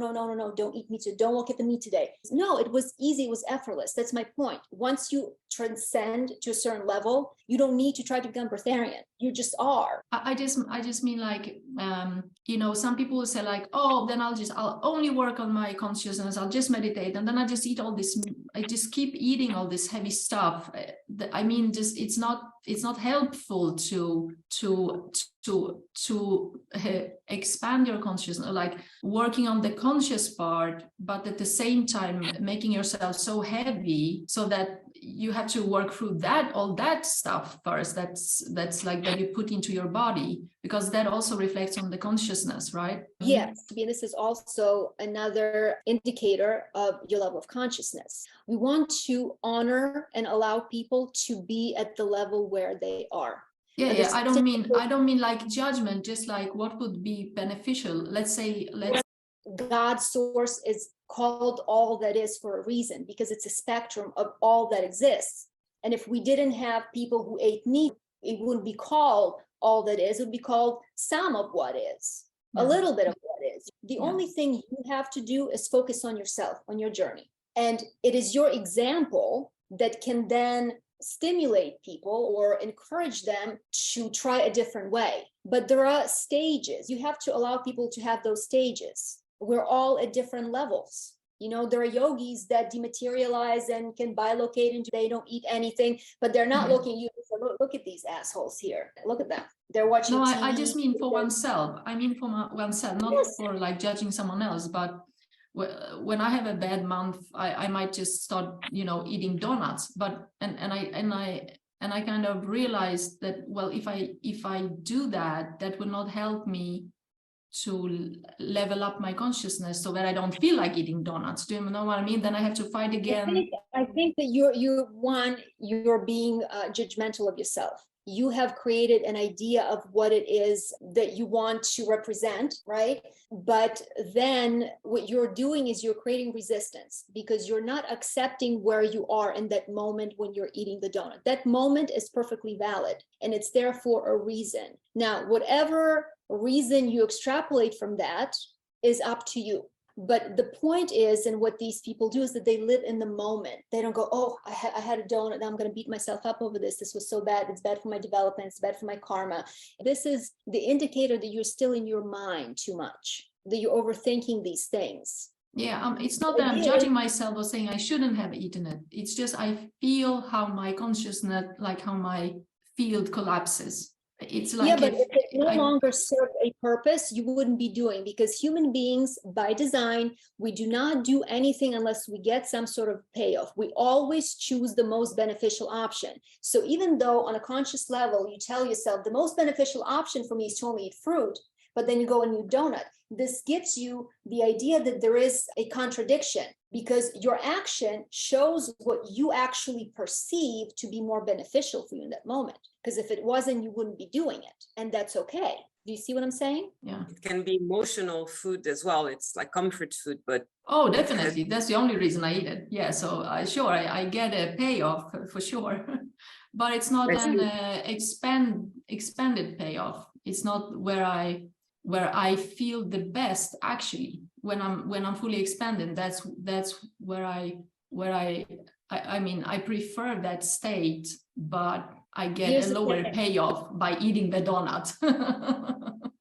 don't eat meat today. Don't look at the meat today. No, it was easy. It was effortless. That's my point. Once you transcend to a certain level, you don't need to try to become breatharian. You just are. I just mean like, some people will say like, oh, then I'll only work on my consciousness. I'll just meditate. And then I just eat all this. I just keep eating all this heavy stuff. I mean, just, it's not helpful to expand your consciousness, like working on the conscious part, but at the same time making yourself so heavy so that you have to work through all that stuff first. That's like that you put into your body, because that also reflects on the consciousness, right? Yes, this is also another indicator of your level of consciousness. We want to honor and allow people to be at the level where they are. Yeah. I don't mean like judgment, just like what would be beneficial. Let's God's source is called all that is for a reason, because it's a spectrum of all that exists. And if we didn't have people who ate meat, it wouldn't be called all that is. It would be called some of what is, a little bit of what is. The only thing you have to do is focus on yourself, on your journey. And it is your example that can then stimulate people or encourage them to try a different way. But there are stages. You have to allow people to have those stages. We're all at different levels. There are yogis that dematerialize and can bilocate into, they don't eat anything, but they're not looking at you. Look at these assholes here. Look at them. They're watching TV. I just mean for oneself. I mean for oneself, not for like judging someone else. But when I have a bad month, I might just start, eating donuts. But and I kind of realized that, well, if I do that, that would not help me to level up my consciousness so that I don't feel like eating donuts. Do you know what I mean? Then I have to fight again. I think that you're being judgmental of yourself. You have created an idea of what it is that you want to represent, right? But then what you're doing is you're creating resistance, because you're not accepting where you are in that moment when you're eating the donut. That moment is perfectly valid, and it's there for a reason. Now, whatever reason you extrapolate from that is up to you. But the point is, and what these people do, is that they live in the moment. They don't go, oh, I had a donut, now I'm going to beat myself up over this. This was so bad. It's bad for my development. It's bad for my karma. This is the indicator that you're still in your mind too much, that you're overthinking these things. Yeah, it's not that I'm judging myself or saying I shouldn't have eaten it. It's just I feel how my consciousness, like how my field collapses. It's like, but if it no longer served a purpose, you wouldn't be doing, because human beings by design, we do not do anything unless we get some sort of payoff. We always choose the most beneficial option. So even though on a conscious level, you tell yourself the most beneficial option for me is to only eat fruit, but then you go and you donut. This gives you the idea that there is a contradiction, because your action shows what you actually perceive to be more beneficial for you in that moment. Because if it wasn't, you wouldn't be doing it. And that's okay. Do you see what I'm saying? Yeah. It can be emotional food as well. It's like comfort food, but... Oh, definitely. That's the only reason I eat it. Yeah, so I get a payoff for sure. But it's not an expanded payoff. It's not where I feel the best, actually. When I'm fully expanded, that's where I mean, I prefer that state, but I get a lower payoff by eating the donut.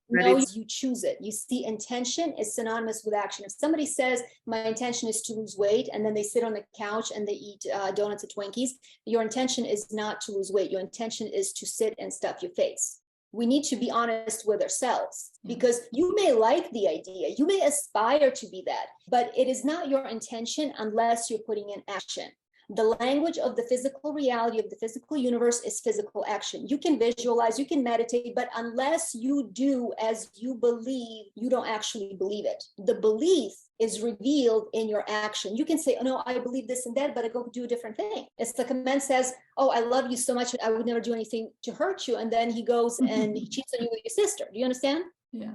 No, you choose it. You see, intention is synonymous with action. If somebody says, my intention is to lose weight, and then they sit on the couch and they eat donuts or Twinkies, your intention is not to lose weight. Your intention is to sit and stuff your face. We need to be honest with ourselves, because you may like the idea, you may aspire to be that, but it is not your intention unless you're putting in action. The language of the physical reality of the physical universe is physical action. You can visualize, you can meditate, but unless you do as you believe, you don't actually believe it. The belief is revealed in your action. You can say, oh, no, I believe this and that, but I go do a different thing. It's like a man says, oh, I love you so much, I would never do anything to hurt you. And then he goes and he cheats on you with your sister. Do you understand? Yeah.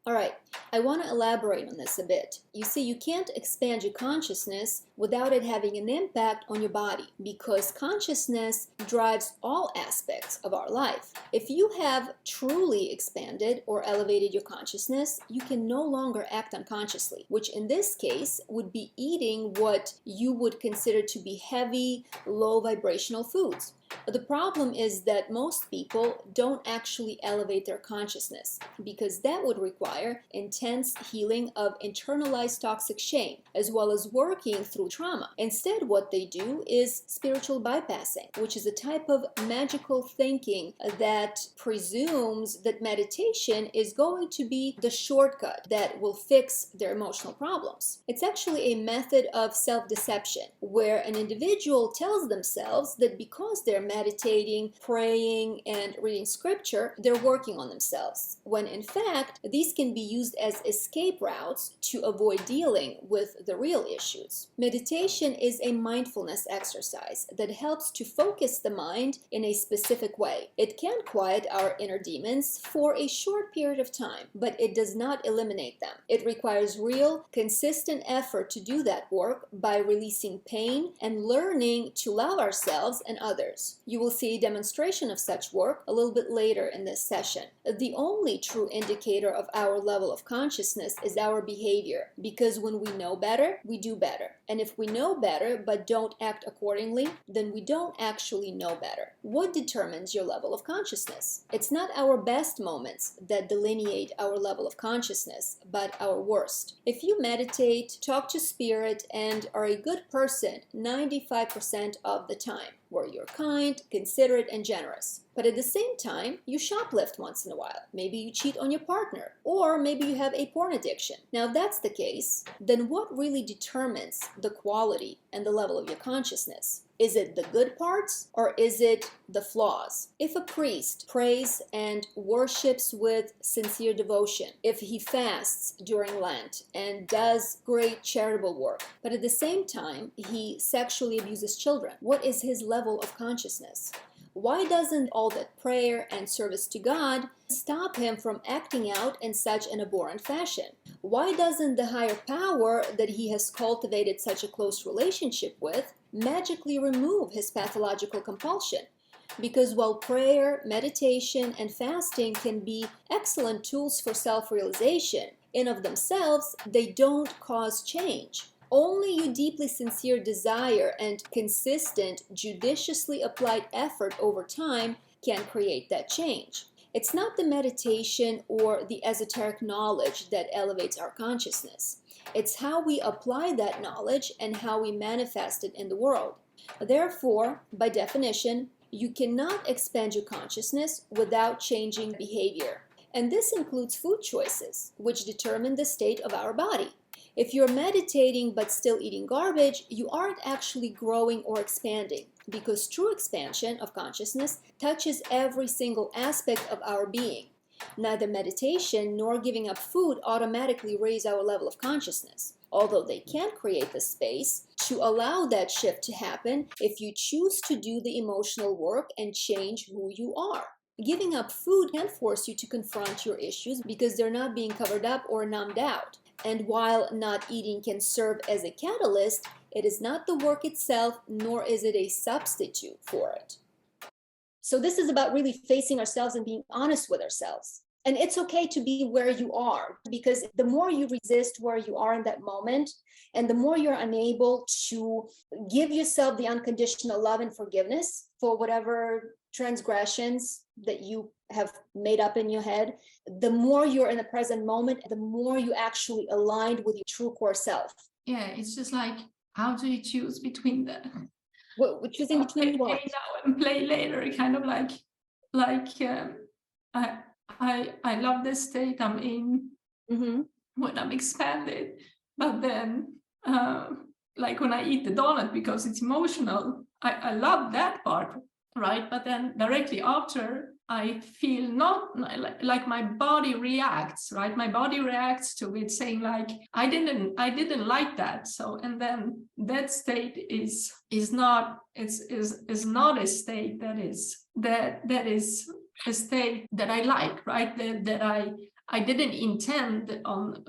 All right, I want to elaborate on this a bit. You see, you can't expand your consciousness without it having an impact on your body, because consciousness drives all aspects of our life. If you have truly expanded or elevated your consciousness, you can no longer act unconsciously, which in this case would be eating what you would consider to be heavy, low vibrational foods. The problem is that most people don't actually elevate their consciousness, because that would require intense healing of internalized toxic shame, as well as working through trauma. Instead, what they do is spiritual bypassing, which is a type of magical thinking that presumes that meditation is going to be the shortcut that will fix their emotional problems. It's actually a method of self-deception, where an individual tells themselves that because they're meditating, praying, and reading scripture, they're working on themselves, when in fact, these can be used as escape routes to avoid dealing with the real issues. Meditation is a mindfulness exercise that helps to focus the mind in a specific way. It can quiet our inner demons for a short period of time, but it does not eliminate them. It requires real, consistent effort to do that work by releasing pain and learning to love ourselves and others. You will see a demonstration of such work a little bit later in this session. The only true indicator of our level of consciousness is our behavior, because when we know better, we do better. And if we know better but don't act accordingly, then we don't actually know better. What determines your level of consciousness? It's not our best moments that delineate our level of consciousness, but our worst. If you meditate, talk to spirit, and are a good person 95% of the time, where you're kind, considerate, and generous, but at the same time, you shoplift once in a while. Maybe you cheat on your partner, or maybe you have a porn addiction. Now, if that's the case, then what really determines the quality and the level of your consciousness? Is it the good parts, or is it the flaws? If a priest prays and worships with sincere devotion, if he fasts during Lent and does great charitable work, but at the same time he sexually abuses children, what is his level of consciousness? Why doesn't all that prayer and service to God stop him from acting out in such an abhorrent fashion? Why doesn't the higher power that he has cultivated such a close relationship with magically remove his pathological compulsion? Because while prayer, meditation, and fasting can be excellent tools for self-realization, in of themselves, they don't cause change. Only your deeply sincere desire and consistent, judiciously applied effort over time can create that change. It's not the meditation or the esoteric knowledge that elevates our consciousness. It's how we apply that knowledge and how we manifest it in the world. Therefore, by definition, you cannot expand your consciousness without changing behavior. And this includes food choices, which determine the state of our body. If you're meditating but still eating garbage, you aren't actually growing or expanding, because true expansion of consciousness touches every single aspect of our being. Neither meditation nor giving up food automatically raise our level of consciousness, although they can create the space to allow that shift to happen if you choose to do the emotional work and change who you are. Giving up food can force you to confront your issues because they're not being covered up or numbed out. And while not eating can serve as a catalyst, it is not the work itself, nor is it a substitute for it. So this is about really facing ourselves and being honest with ourselves. And it's okay to be where you are, because the more you resist where you are in that moment, and the more you're unable to give yourself the unconditional love and forgiveness for whatever transgressions that you have made up in your head, the more you're in the present moment, the more you actually aligned with your true core self. Yeah, it's just like, how do you choose between that? What choosing between what? Play now and play later, kind of like I love the state I'm in when I'm expanded, but then like when I eat the donut because it's emotional, I love that part, right? But then directly after, I feel not like my body reacts, right? My body reacts to it, saying like, I didn't like that. So, and then that state is not a state that is a state that I like, right? That I didn't intend on.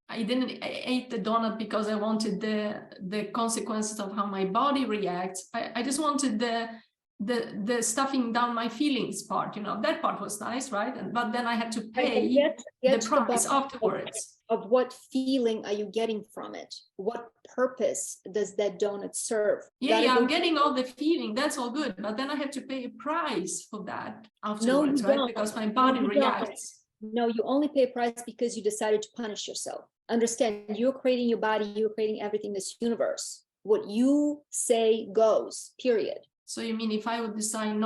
I ate the donut because I wanted the consequences of how my body reacts. I just wanted the stuffing down my feelings part, that part was nice, right? But then I had to pay the price afterwards. Of what feeling are you getting from it? What purpose does that donut serve? Yeah, I'm getting all the feeling. That's all good. But then I have to pay a price for that afterwards, right? Because my body reacts. No, you only pay a price because you decided to punish yourself. Understand, you're creating your body, you're creating everything in this universe. What you say goes, period. So you mean if I would decide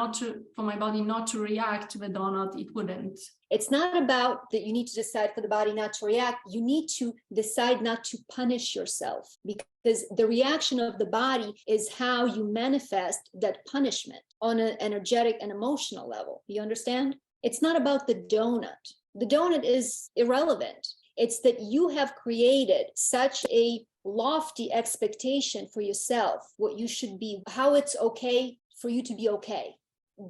for my body not to react to the donut, it wouldn't? It's not about that you need to decide for the body not to react. You need to decide not to punish yourself, because the reaction of the body is how you manifest that punishment on an energetic and emotional level. You understand? It's not about the donut. The donut is irrelevant. It's that you have created such a lofty expectation for yourself, what you should be, how it's okay for you to be okay,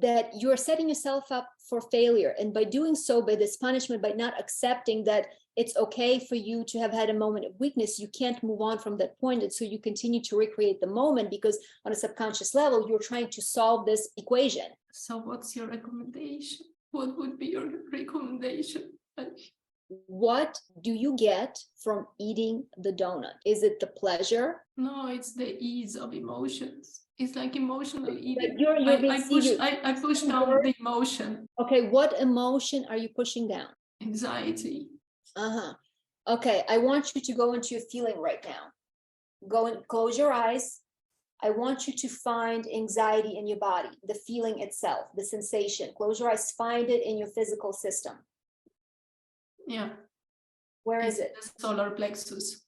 that you're setting yourself up for failure. And by doing so, by this punishment, by not accepting that it's okay for you to have had a moment of weakness, you can't move on from that point. And so you continue to recreate the moment, because on a subconscious level, you're trying to solve this equation. So what's your recommendation? What would be your recommendation? What do you get from eating the donut? Is it the pleasure? No, it's the ease of emotions. It's like emotional eating. I push down the emotion. Okay, what emotion are you pushing down? Anxiety. Okay, I want you to go into your feeling right now. Go and close your eyes. I want you to find anxiety in your body, the feeling itself, the sensation. Close your eyes, find it in your physical system. Yeah. Where is it? The solar plexus.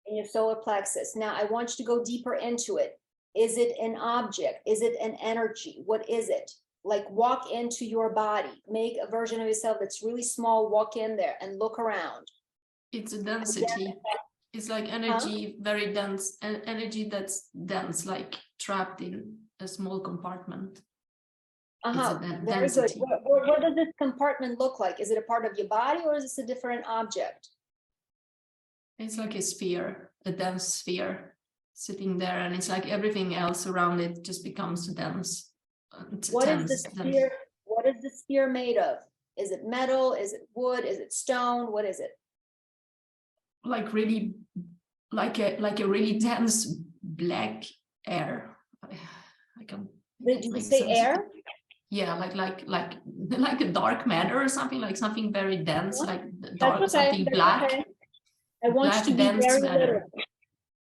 In your solar plexus. Now I want you to go deeper into it. Is it an object? Is it an energy? What is it? Like, walk into your body. Make a version of yourself that's really small. Walk in there and look around. It's a density. It's like energy, very dense, energy that's dense, like trapped in a small compartment. Very good. What does this compartment look like? Is it a part of your body, or is this a different object? It's like a sphere, a dense sphere sitting there, and it's like everything else around it just becomes dense. What is the sphere? What is the sphere made of? Is it metal? Is it wood? Is it stone? What is it? Like really, like a really dense black air. Did you say air? Yeah, like a dark matter or something, like something very dense, like dark, okay. something black. Okay. I want black, you to be very matter. literal.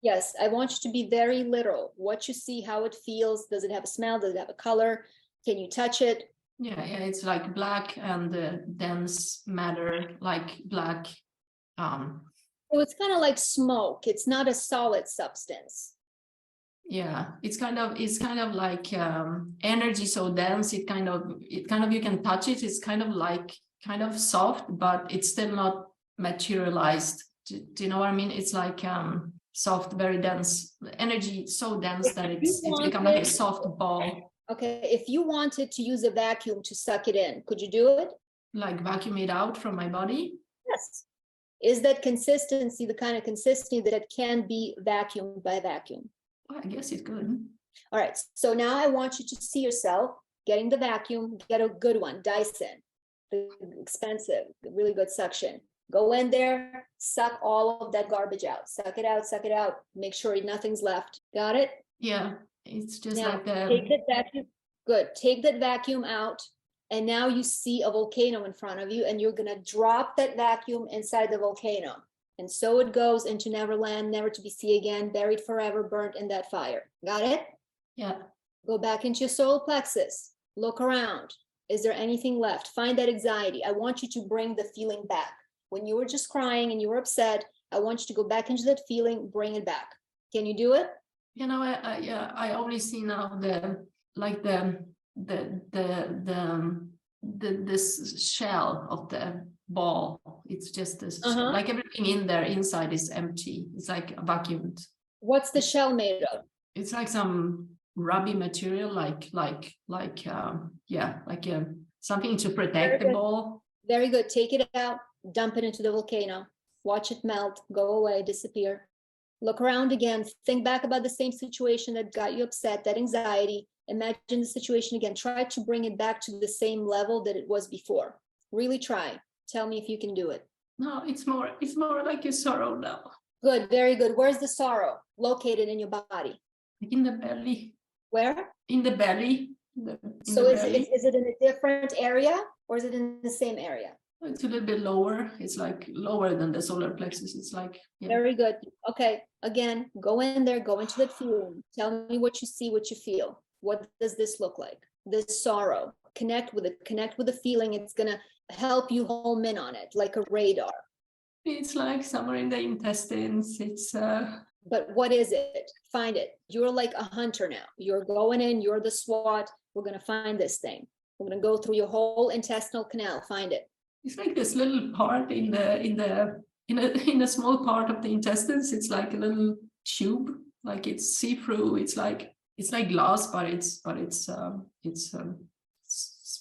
Yes, I want you to be very literal. What you see, how it feels. Does it have a smell? Does it have a color? Can you touch it? Yeah, it's like black and dense matter, like black. So it's kind of like smoke. It's not a solid substance. Yeah, it's kind of like energy so dense. It kind of you can touch it. It's kind of soft, but it's still not materialized. Do you know what I mean? It's like soft, very dense energy, so dense that it's become like a soft ball. Okay, if you wanted to use a vacuum to suck it in, could you do it? Like vacuum it out from my body? Yes. Is that consistency the kind of consistency that can be vacuumed by vacuum? Well, I guess it could. All right, so now I want you to see yourself getting the vacuum, get a good one, Dyson, expensive, really good suction. Go in there, suck all of that garbage out. Suck it out, make sure nothing's left. Got it? Yeah, it's just now, like the... Take that vacuum, good, take that vacuum out, and now you see a volcano in front of you, and you're gonna drop that vacuum inside the volcano. And so it goes into Neverland, never to be seen again, buried forever, burnt in that fire. Got it? Yeah. Go back into your solar plexus. Look around. Is there anything left? Find that anxiety. I want you to bring the feeling back. When you were just crying and you were upset, I want you to go back into that feeling, bring it back. Can you do it? You know, I only see now this shell of the ball. It's just this like everything in there inside is empty. It's like vacuumed. What's the shell made of? It's like some rubby material, something to protect the ball. Very good. Take it out. dump it into the volcano, watch it melt, go away, disappear. Look around again, think back about the same situation that got you upset, that anxiety. Imagine the situation again. Try to bring it back to the same level that it was before. Really try. Tell me if you can do it. No, it's more like a sorrow now. Good, very good. Where's the sorrow located in your body? In the belly. Where? In the belly. So is it in a different area or is it in the same area? It's a little bit lower. It's like lower than the solar plexus. It's like, yeah. Very good. Okay, again, go in there, go into that feeling. Tell me what you see, what you feel. What does this look like? This sorrow. Connect with it. Connect with the feeling. It's gonna help you home in on it, like a radar. It's like somewhere in the intestines. It's But what is it? Find it. You're like a hunter now. You're going in, you're the SWAT. We're gonna find this thing. We're gonna go through your whole intestinal canal, find it. It's like this little part in a small part of the intestines. It's like a little tube, like it's see-through. It's like glass, but it's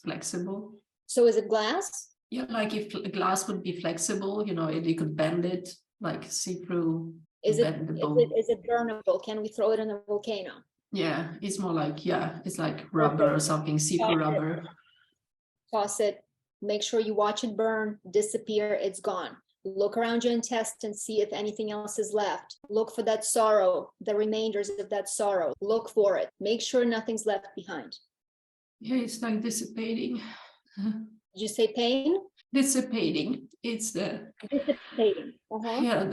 flexible. So is it glass? Yeah, like if glass would be flexible, you could bend it, like see-through. Is it burnable? Can we throw it in a volcano? Yeah, it's more like, it's like rubber or something, see-through rubber. Toss it. Make sure you watch it burn, disappear, it's gone. Look around your intestines, see if anything else is left. Look for that sorrow, the remainders of that sorrow. Look for it. Make sure nothing's left behind. Yeah, it's like dissipating. Did you say pain? Dissipating. It's the dissipating. Yeah,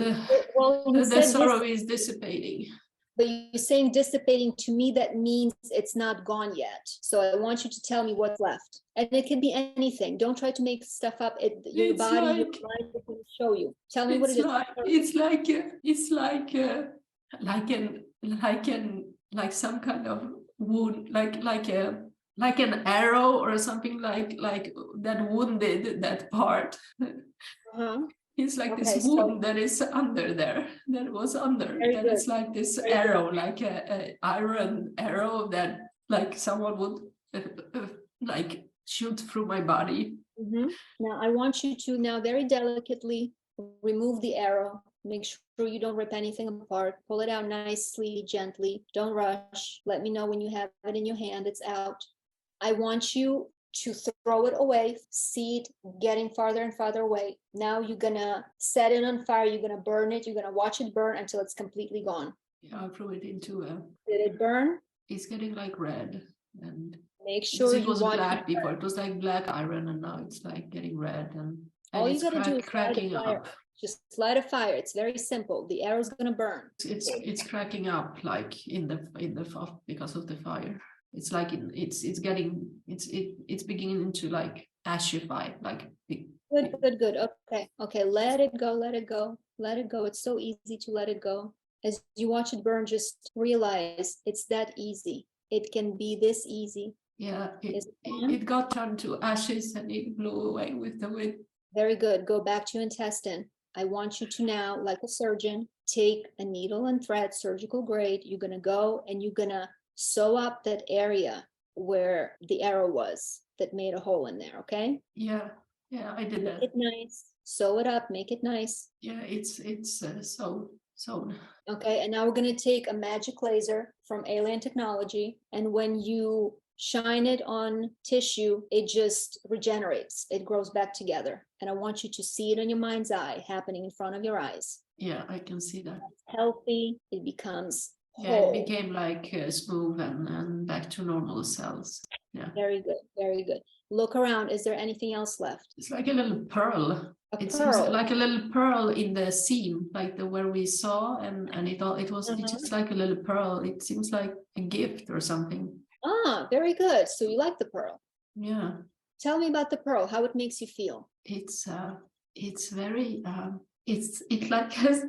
well, the sorrow is dissipating. But you're saying dissipating, to me that means it's not gone yet. So I want you to tell me what's left. And it can be anything. Don't try to make stuff up. Your body, your mind is going to show you. Tell me what it is. Like some kind of wound, like an arrow or something, like that wounded that part. It's like this wound that is under there, that was under. That is like this arrow, like a iron arrow that like someone would like shoot through my body. Now I want you to now very delicately remove the arrow. Make sure you don't rip anything apart. Pull it out nicely, gently. Don't rush. Let me know when you have it in your hand. It's out. I want you to throw it away, see it getting farther and farther away. Now you're gonna set it on fire, you're gonna burn it, you're gonna watch it burn until it's completely gone. Yeah, I threw it into Did it burn? It's getting like red, and make sure it was black before. It was like black iron, and now it's like getting red, and all you it's gotta do is cracking up. Just light a fire. It's very simple. The arrow's gonna burn. It's cracking up like in the because of the fire. It's like it's beginning to like ashify, like good. Okay, let it go. It's so easy to let it go. As you watch it burn, just realize it's that easy. It can be this easy. Yeah, it got turned to ashes and it blew away with the wind. Very good. Go back to your intestine. I want you to now, like a surgeon, take a needle and thread, surgical grade. You're gonna go and you're gonna sew up that area where the arrow was that made a hole in there. Okay. Yeah, I did that. Make it nice. Sew it up. Make it nice. Yeah, it's sewn. Okay, and now we're going to take a magic laser from Alien Technology, and when you shine it on tissue, it just regenerates. It grows back together, and I want you to see it in your mind's eye happening in front of your eyes. Yeah, I can see that. It's healthy. It becomes whole. Yeah, it became like smooth and back to normal cells. Yeah. Very good. Look around. Is there anything else left? It's like a little pearl. It seems like a little pearl in the seam, like where we saw, and it was it's just like a little pearl. It seems like a gift or something. Ah, very good. So you like the pearl? Yeah. Tell me about the pearl. How it makes you feel? It's very it like has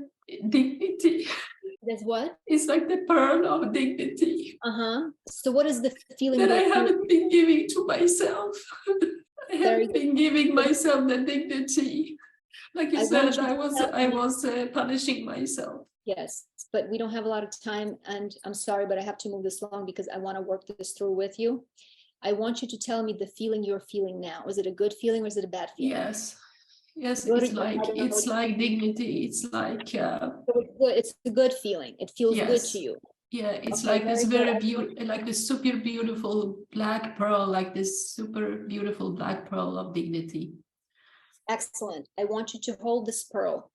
dignity. There's what? It's like the pearl of dignity. So what is the feeling that I haven't been giving to myself? I haven't been giving myself the dignity. Like you said, I was punishing myself. Yes, but we don't have a lot of time, and I'm sorry, but I have to move this along because I want to work this through with you. I want you to tell me the feeling you're feeling now. Is it a good feeling or is it a bad feeling? Yes, Yes, Good or it's bad, I don't know it's what like dignity. It's like so it's good. It's a good feeling. It feels good to yes. you. Yeah, it's Okay, like this very good. very beautiful, like this super beautiful black pearl, like this super beautiful black pearl of dignity. Excellent. I want you to hold this pearl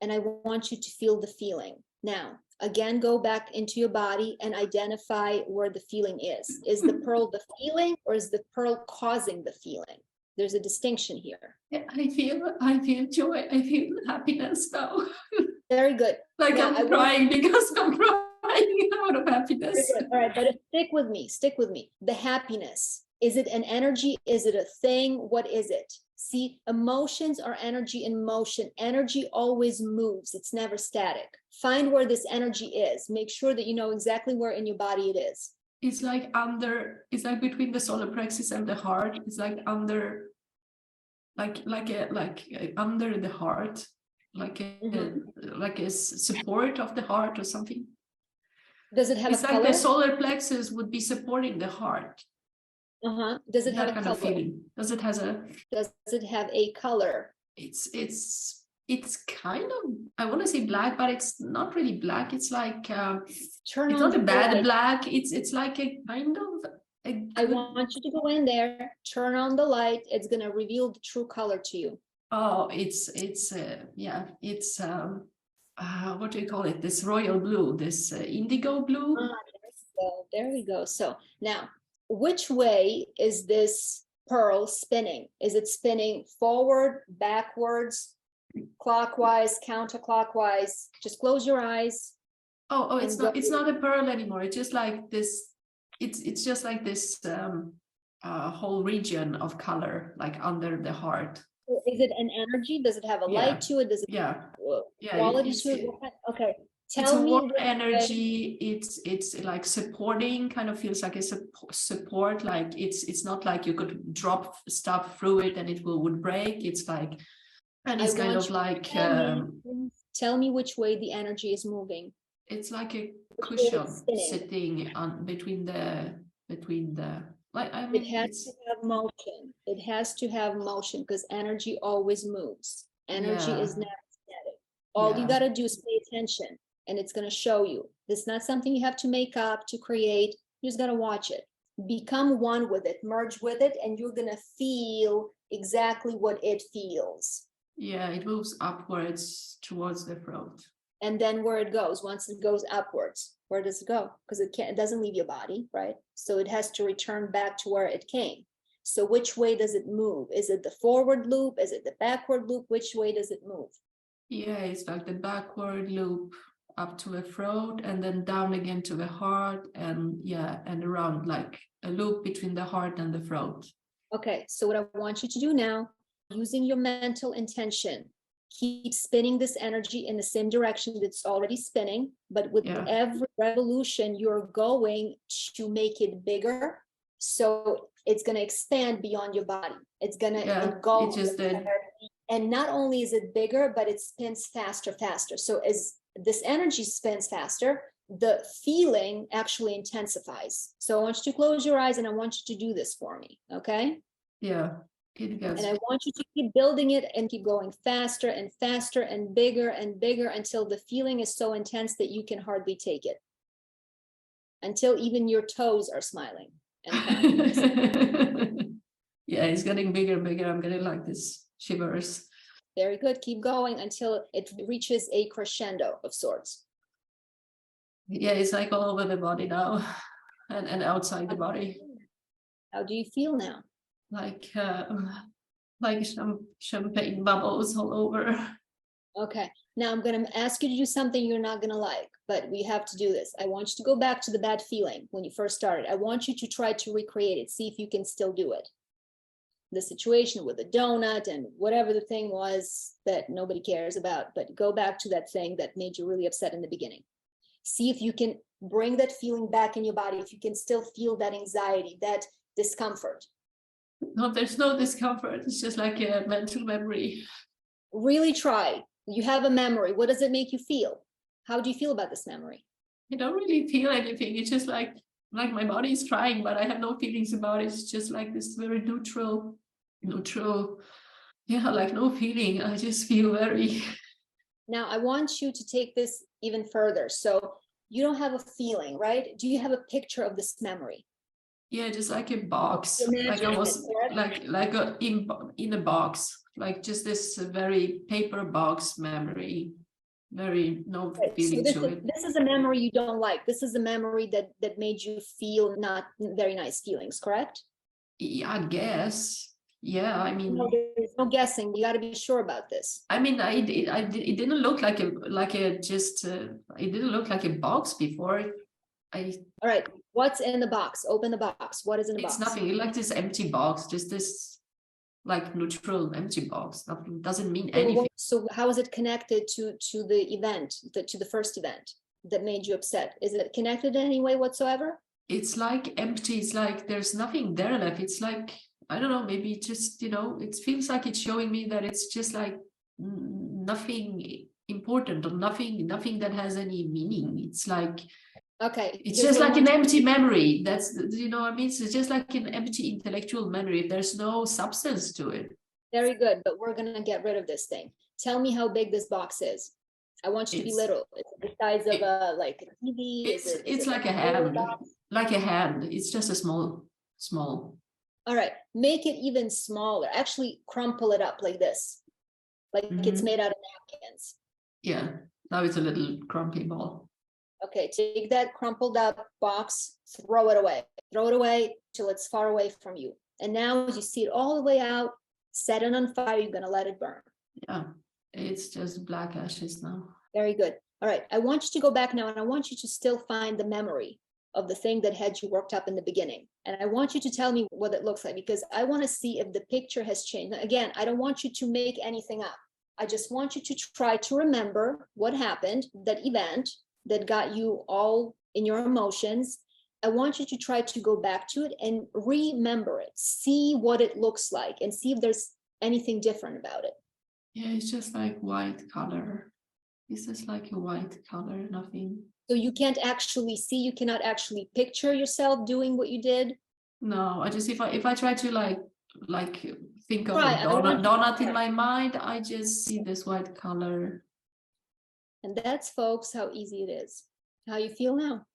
and I want you to feel the feeling. Now, again, go back into your body and identify where the feeling is. Is the pearl the feeling or is the pearl causing the feeling? There's a distinction here. Yeah, I feel joy. I feel happiness now. Very good. Like Now, I'm crying because I'm crying out of happiness. Very good. All right, but stick with me. Stick with me. The happiness. Is it an energy? Is it a thing? What is it? See, emotions are energy in motion. Energy always moves. It's never static. Find where this energy is. Make sure that you know exactly where in your body it is. It's like under. It's like between the solar plexus and the heart. It's like under. Like under the heart, like a support of the heart or something. Does it have It's a like color? the solar plexus would be supporting the heart. Does it have That a kind color? of feeling. Does it has a? Does it have a color? It's kind of, I want to say black, but it's not really black. It's like Turn it's on not a the bad light. black. It's like a kind of a good... I want you to go in there, turn on the light. It's going to reveal the true color to you. Oh, it's yeah, it's what do you call it? This royal blue, this indigo blue. There we go. So now, which way is this pearl spinning? Is it spinning forward, backwards, clockwise, counterclockwise? Just close your eyes. Oh, it's not a pearl anymore. It's just like this. It's just like this whole region of color, like under the heart. Is it an energy? Does it have a light to it? Does it have quality to it? Okay. It's a warm energy. It's like supporting, kind of feels like a support. Like it's not like you could drop stuff through it and it would break. It's like, and it's kind of like tell me which way the energy is moving. It's like a cushion sitting on between the like, I mean, it has to have motion. It has to have motion because energy always moves. Energy is never static. All you got to do is pay attention and it's going to show you. It's not something you have to make up, to create. You just got to watch it. Become one with it, merge with it, and you're going to feel exactly what it feels. Yeah, it moves upwards towards the throat. And then where it goes, once it goes upwards, where does it go? Because it doesn't leave your body, right? So it has to return back to where it came. So which way does it move? Is it the forward loop? Is it the backward loop? Which way does it move? Yeah, it's like the backward loop up to the throat and then down again to the heart, and and around, like a loop between the heart and the throat. Okay, so what I want you to do now, using your mental intention, keep spinning this energy in the same direction that's already spinning, but with every revolution, you're going to make it bigger. So it's going to expand beyond your body. It's going to engulf. And not only is it bigger, but it spins faster. So as this energy spins faster, the feeling actually intensifies. So I want you to close your eyes and I want you to do this for me. Okay? Yeah. And I want you to keep building it and keep going faster and faster and bigger until the feeling is so intense that you can hardly take it. Until even your toes are smiling. Yeah, it's getting bigger. I'm getting like this shivers. Very good. Keep going until it reaches a crescendo of sorts. Yeah, it's like all over the body now and outside the body. How do you feel now? Like some champagne bubbles all over. Okay, now I'm going to ask you to do something you're not going to like, but we have to do this. I want you to go back to the bad feeling when you first started. I want you to try to recreate it, see if you can still do it. The situation with the donut and whatever the thing was that nobody cares about, but go back to that thing that made you really upset in the beginning. See if you can bring that feeling back in your body, if you can still feel that anxiety, that discomfort. No, there's no discomfort. It's just like a mental memory. Really try. You have a memory. What does it make you feel? How do you feel about this memory? I don't really feel anything. It's just like my body is trying, but I have no feelings about it. It's just like this very neutral Yeah, like no feeling. I just feel very. Now, I want you to take this even further. So you don't have a feeling, right? Do you have a picture of this memory? Yeah, just like a box, like Imagining almost it, correct? like in a box, like just this very paper box memory, very no Okay, so feeling to it. this is a memory you don't like. This is a memory that made you feel not very nice feelings, correct? Yeah, I guess. Yeah, I mean, No, there's no guessing. You got to be sure about this. I mean, it didn't look like a just it didn't look like a box before. All right, what's in the box? Open the box. What is in the It's box? nothing, like this empty box, just this like neutral empty box. Nothing, doesn't mean anything. So how is it connected to the event, to the first event that made you upset? Is it connected in any way whatsoever? It's like empty. It's like there's nothing there left. It's like, I don't know, maybe just, it feels like it's showing me that it's just like nothing important or nothing that has any meaning. It's like, okay, it's just like an empty memory. That's, what I mean? It's just like an empty intellectual memory. There's no substance to it. Very good, but we're gonna get rid of this thing. Tell me how big this box is. I want you to be little. It's the size of like a TV. It's like a hand, like a hand. It's just a small. All right, make it even smaller. Actually, crumple it up like this, like it's made out of napkins. Yeah, now it's a little crumpy ball. Okay, take that crumpled up box, throw it away till it's far away from you. And now as you see it all the way out, set it on fire, you're gonna let it burn. Yeah, it's just black ashes now. Very good. All right, I want you to go back now and I want you to still find the memory of the thing that had you worked up in the beginning. And I want you to tell me what it looks like, because I want to see if the picture has changed. Now, again, I don't want you to make anything up. I just want you to try to remember what happened, that event that got you all in your emotions. I want you to try to go back to it and remember it, see what it looks like and see if there's anything different about it. Yeah, it's just like white color. It's just like a white color, nothing. So you can't actually see, you cannot actually picture yourself doing what you did? No, I just, if I try to like think of a donut in my mind, I just see this white color. And that's, folks, how easy it is. How you feel now?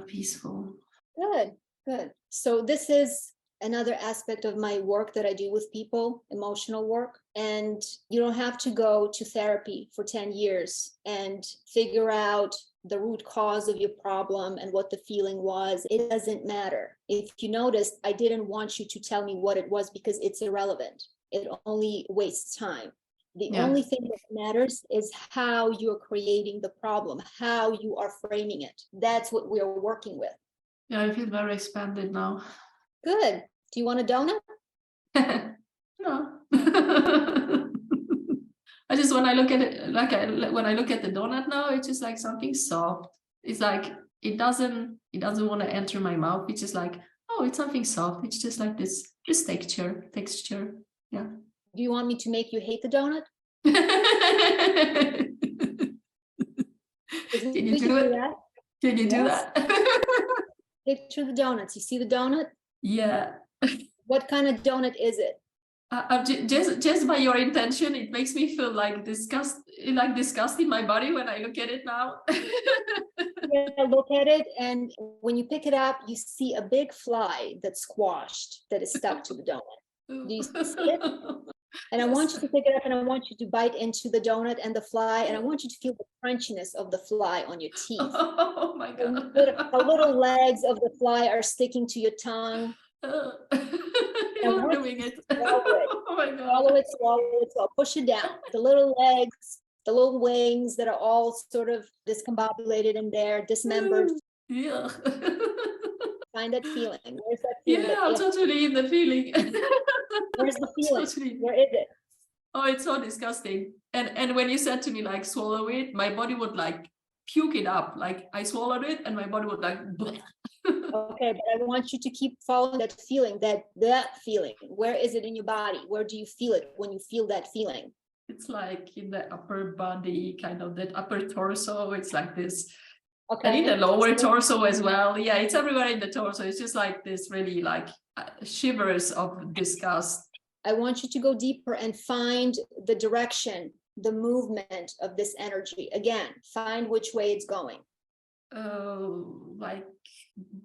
Peaceful. Good, good. So this is another aspect of my work that I do with people, emotional work. And you don't have to go to therapy for 10 years and figure out the root cause of your problem and what the feeling was. It doesn't matter. If you noticed, I didn't want you to tell me what it was because it's irrelevant. It only wastes time. The only thing that matters is how you're creating the problem, how you are framing it. That's what we're working with. Yeah, I feel very expanded now. Good. Do you want a donut? No. I just, when I look at it, when I look at the donut now, it's just like something soft. It's like, it doesn't want to enter my mouth. It's just like, oh, it's something soft. It's just like this, just texture. Yeah. Do you want me to make you hate the donut? Can you do it? Can you do that? Picture the donuts. You see the donut? Yeah. What kind of donut is it? Just by your intention, it makes me feel like disgust in my body when I look at it now. Yeah, look at it, and when you pick it up, you see a big fly that's squashed, that is stuck to the donut. Do you see it? And I want you to pick it up and I want you to bite into the donut and the fly, and I want you to feel the crunchiness of the fly on your teeth. Oh my God. The little legs of the fly are sticking to your tongue. You're doing it. Oh my God. Swallow it, push it down. The little legs, the little wings that are all sort of discombobulated in there, dismembered. Yeah. Find that feeling. Where's that feeling? Yeah, I'm totally in the feeling. Where's the feeling? Totally. Where is it? Oh, it's so disgusting. And when you said to me like swallow it, my body would like puke it up. Like I swallowed it and my body would like Okay, but I want you to keep following that feeling, that feeling. Where is it in your body? Where do you feel it when you feel that feeling? It's like in the upper body, kind of that upper torso. It's like this. Okay. And in the lower torso as well. Yeah, it's everywhere in the torso. It's just like this really like shivers of disgust. I want you to go deeper and find the direction, the movement of this energy. Again, find which way it's going. Like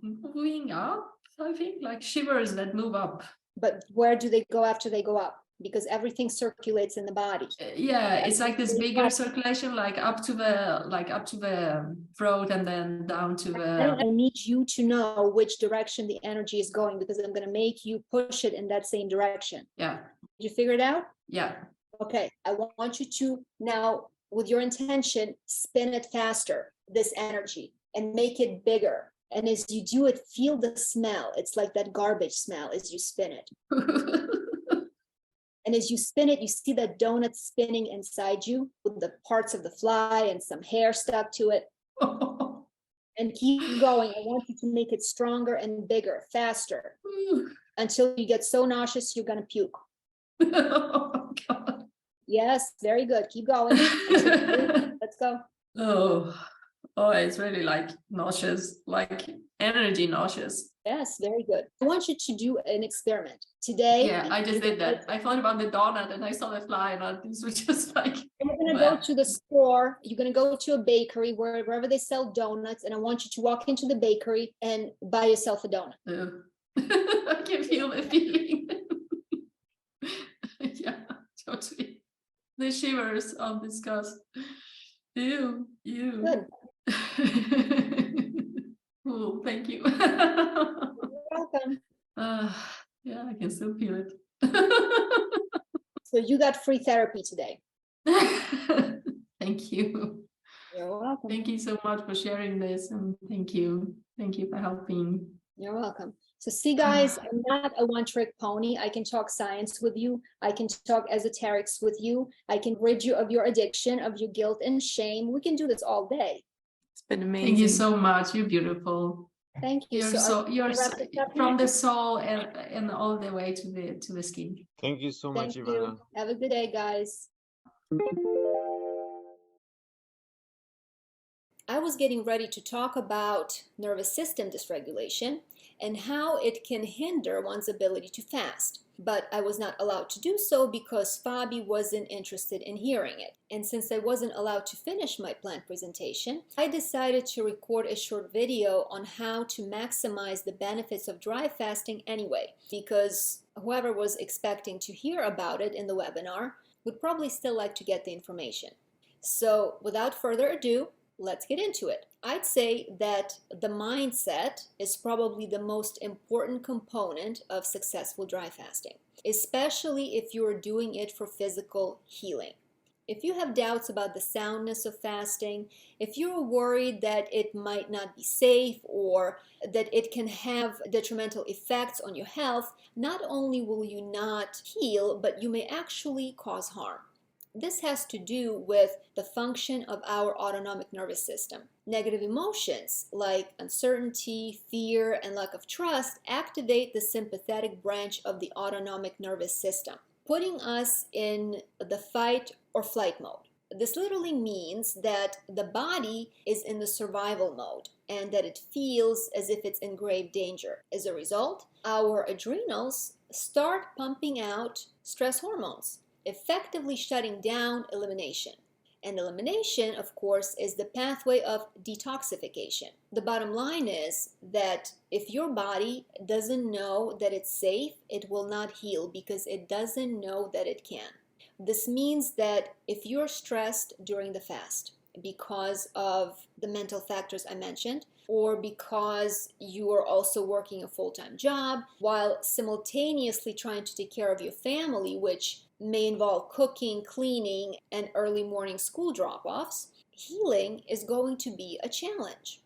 moving up, I think, like shivers that move up. But where do they go after they go up? Because everything circulates in the body. Yeah, it's like this bigger circulation, like up to the throat and then down to the. I need you to know which direction the energy is going, because I'm going to make you push it in that same direction. Yeah. Did you figure it out? Yeah. Okay, I want you to now, with your intention, spin it faster, this energy, and make it bigger. And as you do it, feel the smell. It's like that garbage smell as you spin it. And as you spin it, you see that donut spinning inside you with the parts of the fly and some hair stuck to it. And keep going. I want you to make it stronger and bigger, faster, until you get so nauseous you're going to puke. Oh, God. Yes, very good. Keep going. Let's go. Oh, it's really like nauseous, like energy nauseous. Yes, very good. I want you to do an experiment today. Yeah, I just did that. I thought about the donut and I saw the fly, and this was just like. You're going to go to the store. You're going to go to a bakery, wherever they sell donuts, and I want you to walk into the bakery and buy yourself a donut. I can feel the feeling. Yeah, totally. The shivers of disgust. Ew. Good. Oh, thank you. You're welcome. Yeah, I can still feel it. So you got free therapy today. Thank you. You're welcome. Thank you so much for sharing this, and thank you for helping. You're welcome. So see, guys, I'm not a one-trick pony. I can talk science with you. I can talk esoterics with you. I can rid you of your addiction, of your guilt and shame. We can do this all day. It's been amazing. Thank you so much. You're beautiful. Thank you. You're from the soul and all the way to the skin. Thank you so much, Thank Ivana. you. Have a good day, guys. I was getting ready to talk about nervous system dysregulation and how it can hinder one's ability to fast. But I was not allowed to do so because Fabi wasn't interested in hearing it. And since I wasn't allowed to finish my planned presentation, I decided to record a short video on how to maximize the benefits of dry fasting anyway, because whoever was expecting to hear about it in the webinar would probably still like to get the information. So without further ado, let's get into it. I'd say that the mindset is probably the most important component of successful dry fasting, especially if you're doing it for physical healing. If you have doubts about the soundness of fasting, if you're worried that it might not be safe or that it can have detrimental effects on your health, not only will you not heal, but you may actually cause harm. This has to do with the function of our autonomic nervous system. Negative emotions like uncertainty, fear, and lack of trust activate the sympathetic branch of the autonomic nervous system, putting us in the fight or flight mode. This literally means that the body is in the survival mode and that it feels as if it's in grave danger. As a result, our adrenals start pumping out stress hormones, effectively shutting down elimination. And elimination, of course, is the pathway of detoxification. The bottom line is that if your body doesn't know that it's safe, it will not heal because it doesn't know that it can. This means that if you're stressed during the fast because of the mental factors I mentioned, or because you are also working a full-time job while simultaneously trying to take care of your family, which may involve cooking, cleaning, and early morning school drop-offs, healing is going to be a challenge.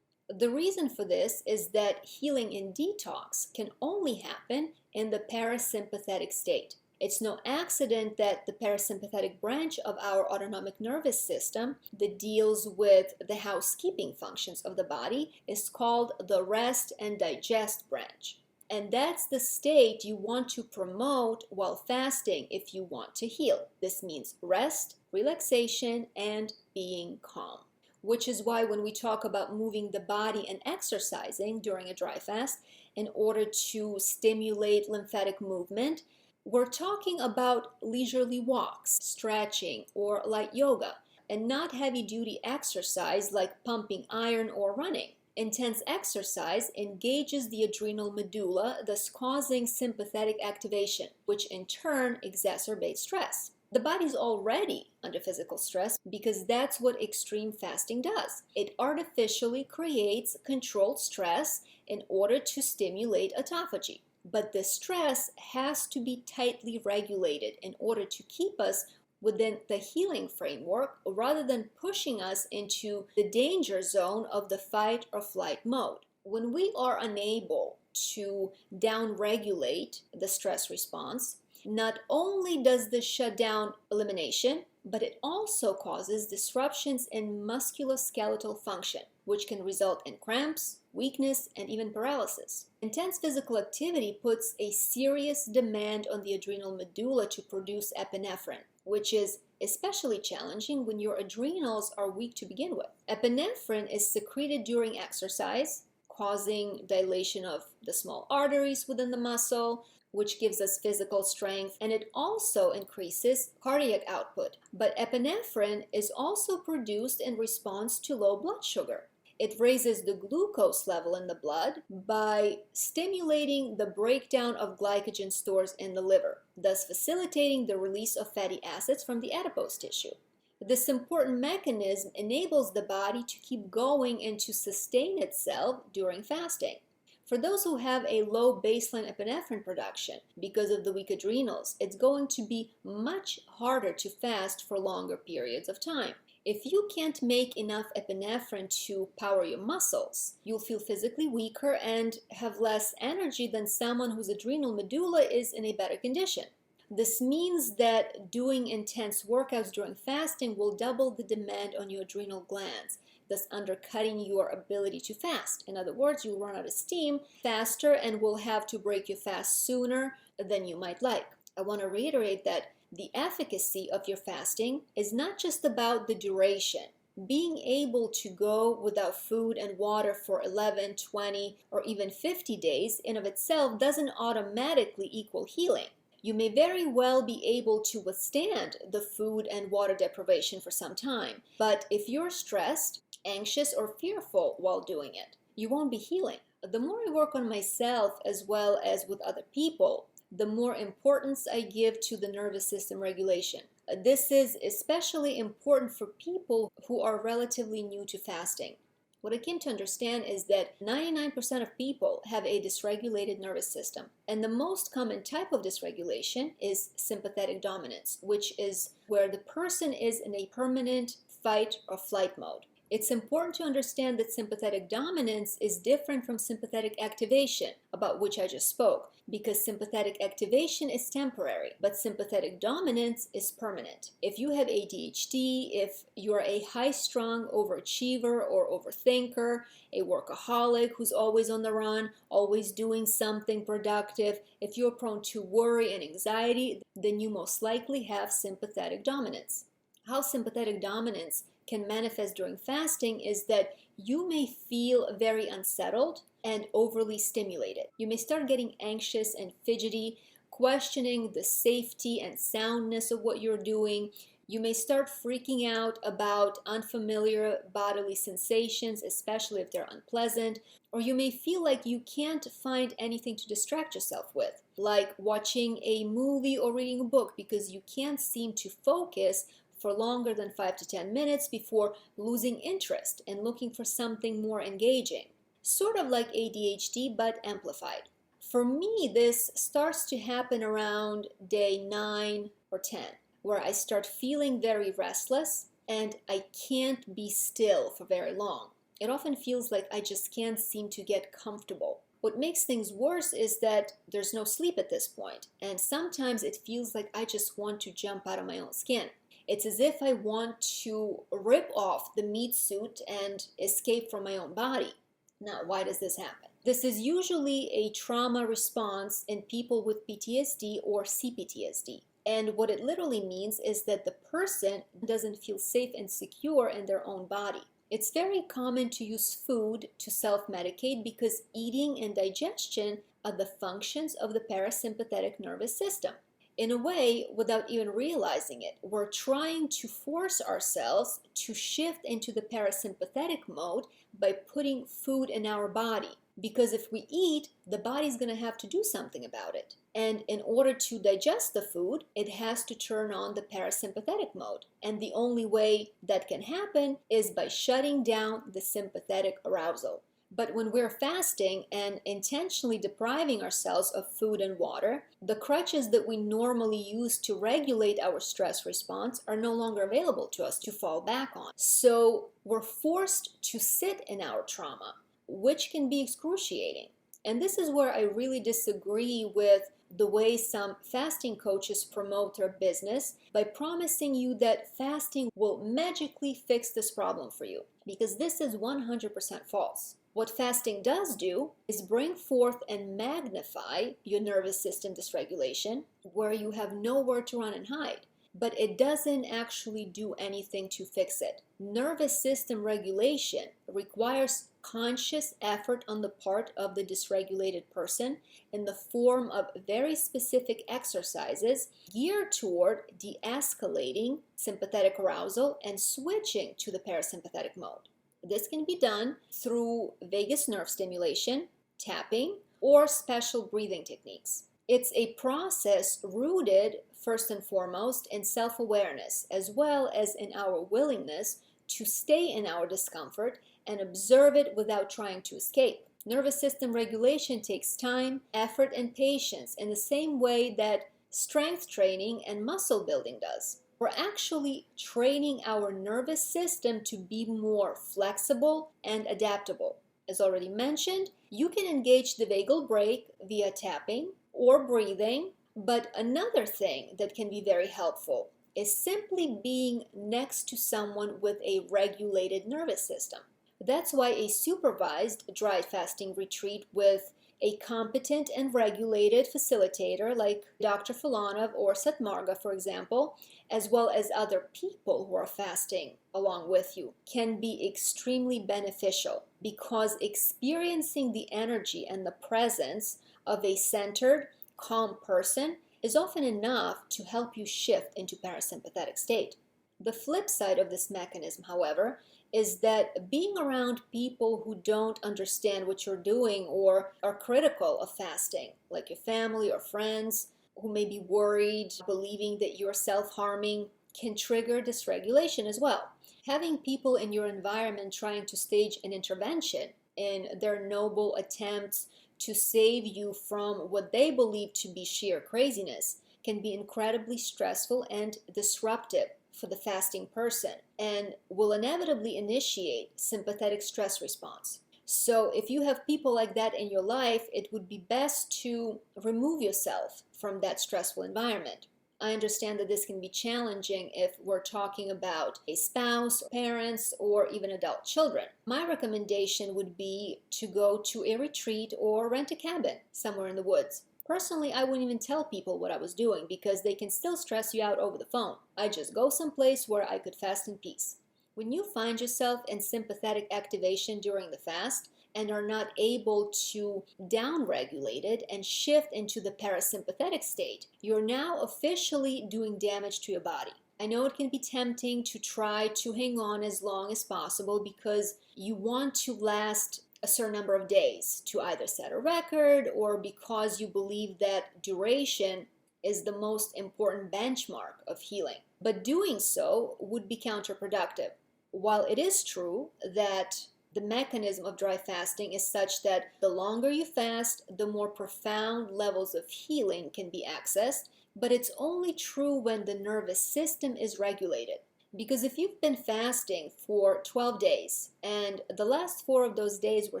The reason for this is that healing in detox can only happen in the parasympathetic state. It's no accident that the parasympathetic branch of our autonomic nervous system that deals with the housekeeping functions of the body is called the rest and digest branch. And that's the state you want to promote while fasting if you want to heal. This means rest, relaxation, and being calm. Which is why when we talk about moving the body and exercising during a dry fast in order to stimulate lymphatic movement, We're talking about leisurely walks, stretching, or light yoga, and not heavy-duty exercise like pumping iron or running. Intense exercise engages the adrenal medulla, thus causing sympathetic activation, which in turn exacerbates stress. The body's already under physical stress because that's what extreme fasting does. It artificially creates controlled stress in order to stimulate autophagy. But the stress has to be tightly regulated in order to keep us within the healing framework rather than pushing us into the danger zone of the fight or flight mode. When we are unable to downregulate the stress response, not only does this shut down elimination, but it also causes disruptions in musculoskeletal function, which can result in cramps, weakness, and even paralysis. Intense physical activity puts a serious demand on the adrenal medulla to produce epinephrine, which is especially challenging when your adrenals are weak to begin with. Epinephrine is secreted during exercise, causing dilation of the small arteries within the muscle, which gives us physical strength, and it also increases cardiac output. But epinephrine is also produced in response to low blood sugar. It raises the glucose level in the blood by stimulating the breakdown of glycogen stores in the liver, thus facilitating the release of fatty acids from the adipose tissue. This important mechanism enables the body to keep going and to sustain itself during fasting. For those who have a low baseline epinephrine production because of the weak adrenals, it's going to be much harder to fast for longer periods of time. If you can't make enough epinephrine to power your muscles, you'll feel physically weaker and have less energy than someone whose adrenal medulla is in a better condition. This means that doing intense workouts during fasting will double the demand on your adrenal glands, thus undercutting your ability to fast. In other words, you'll run out of steam faster and will have to break your fast sooner than you might like. I want to reiterate that the efficacy of your fasting is not just about the duration. Being able to go without food and water for 11, 20, or even 50 days in of itself doesn't automatically equal healing. You may very well be able to withstand the food and water deprivation for some time, but if you're stressed, anxious, or fearful while doing it, you won't be healing. The more I work on myself as well as with other people, the more importance I give to the nervous system regulation. This is especially important for people who are relatively new to fasting. What I came to understand is that 99% of people have a dysregulated nervous system, and the most common type of dysregulation is sympathetic dominance, which is where the person is in a permanent fight or flight mode. It's important to understand that sympathetic dominance is different from sympathetic activation, about which I just spoke, because sympathetic activation is temporary, but sympathetic dominance is permanent. If you have ADHD, if you're a high-strung overachiever or overthinker, a workaholic who's always on the run, always doing something productive, if you're prone to worry and anxiety, then you most likely have sympathetic dominance. How sympathetic dominance can manifest during fasting is that you may feel very unsettled and overly stimulated. You may start getting anxious and fidgety, questioning the safety and soundness of what you're doing. You may start freaking out about unfamiliar bodily sensations, especially if they're unpleasant, or you may feel like you can't find anything to distract yourself with, like watching a movie or reading a book, because you can't seem to focus for longer than 5 to 10 minutes before losing interest and looking for something more engaging. Sort of like ADHD, but amplified. For me, this starts to happen around day 9 or 10, where I start feeling very restless and I can't be still for very long. It often feels like I just can't seem to get comfortable. What makes things worse is that there's no sleep at this point, and sometimes it feels like I just want to jump out of my own skin. It's as if I want to rip off the meat suit and escape from my own body. Now, why does this happen? This is usually a trauma response in people with PTSD or CPTSD. And what it literally means is that the person doesn't feel safe and secure in their own body. It's very common to use food to self-medicate because eating and digestion are the functions of the parasympathetic nervous system. in a way without even realizing it. We're trying to force ourselves to shift into the parasympathetic mode by putting food in our body. Because if we eat, the body's going to have to do something about it. And in order to digest the food, it has to turn on the parasympathetic mode. And the only way that can happen is by shutting down the sympathetic arousal. But when we're fasting and intentionally depriving ourselves of food and water, the crutches that we normally use to regulate our stress response are no longer available to us to fall back on. So we're forced to sit in our trauma, which can be excruciating. And this is where I really disagree with the way some fasting coaches promote their business by promising you that fasting will magically fix this problem for you, because this is 100% false. What fasting does do is bring forth and magnify your nervous system dysregulation where you have nowhere to run and hide. But it doesn't actually do anything to fix it. Nervous system regulation requires conscious effort on the part of the dysregulated person in the form of very specific exercises geared toward de-escalating sympathetic arousal and switching to the parasympathetic mode. This can be done through vagus nerve stimulation, tapping, or special breathing techniques. It's a process rooted first and foremost in self-awareness, as well as in our willingness to stay in our discomfort and observe it without trying to escape. Nervous system regulation takes time, effort, and patience in the same way that strength training and muscle building does. We're actually training our nervous system to be more flexible and adaptable. As already mentioned, you can engage the vagal brake via tapping or breathing, but another thing that can be very helpful is simply being next to someone with a regulated nervous system. That's why a supervised dry fasting retreat with a competent and regulated facilitator like Dr. Filanov or Satmarga, for example, as well as other people who are fasting along with you, can be extremely beneficial, because experiencing the energy and the presence of a centered, calm person is often enough to help you shift into parasympathetic state. The flip side of this mechanism, however, is that being around people who don't understand what you're doing or are critical of fasting, like your family or friends who may be worried, believing that you're self-harming, can trigger dysregulation as well. Having people in your environment trying to stage an intervention in their noble attempts to save you from what they believe to be sheer craziness can be incredibly stressful and disruptive for the fasting person and will inevitably initiate sympathetic stress response. So if you have people like that in your life, it would be best to remove yourself from that stressful environment. I understand that this can be challenging if we're talking about a spouse, parents, or even adult children. My recommendation would be to go to a retreat or rent a cabin somewhere in the woods. Personally, I wouldn't even tell people what I was doing because they can still stress you out over the phone. I just go someplace where I could fast in peace. When you find yourself in sympathetic activation during the fast and are not able to downregulate it and shift into the parasympathetic state, you're now officially doing damage to your body. I know it can be tempting to try to hang on as long as possible because you want to last a certain number of days to either set a record or because you believe that duration is the most important benchmark of healing. But doing so would be counterproductive. While it is true that the mechanism of dry fasting is such that the longer you fast, the more profound levels of healing can be accessed, but it's only true when the nervous system is regulated. Because if you've been fasting for 12 days and the last 4 of those days were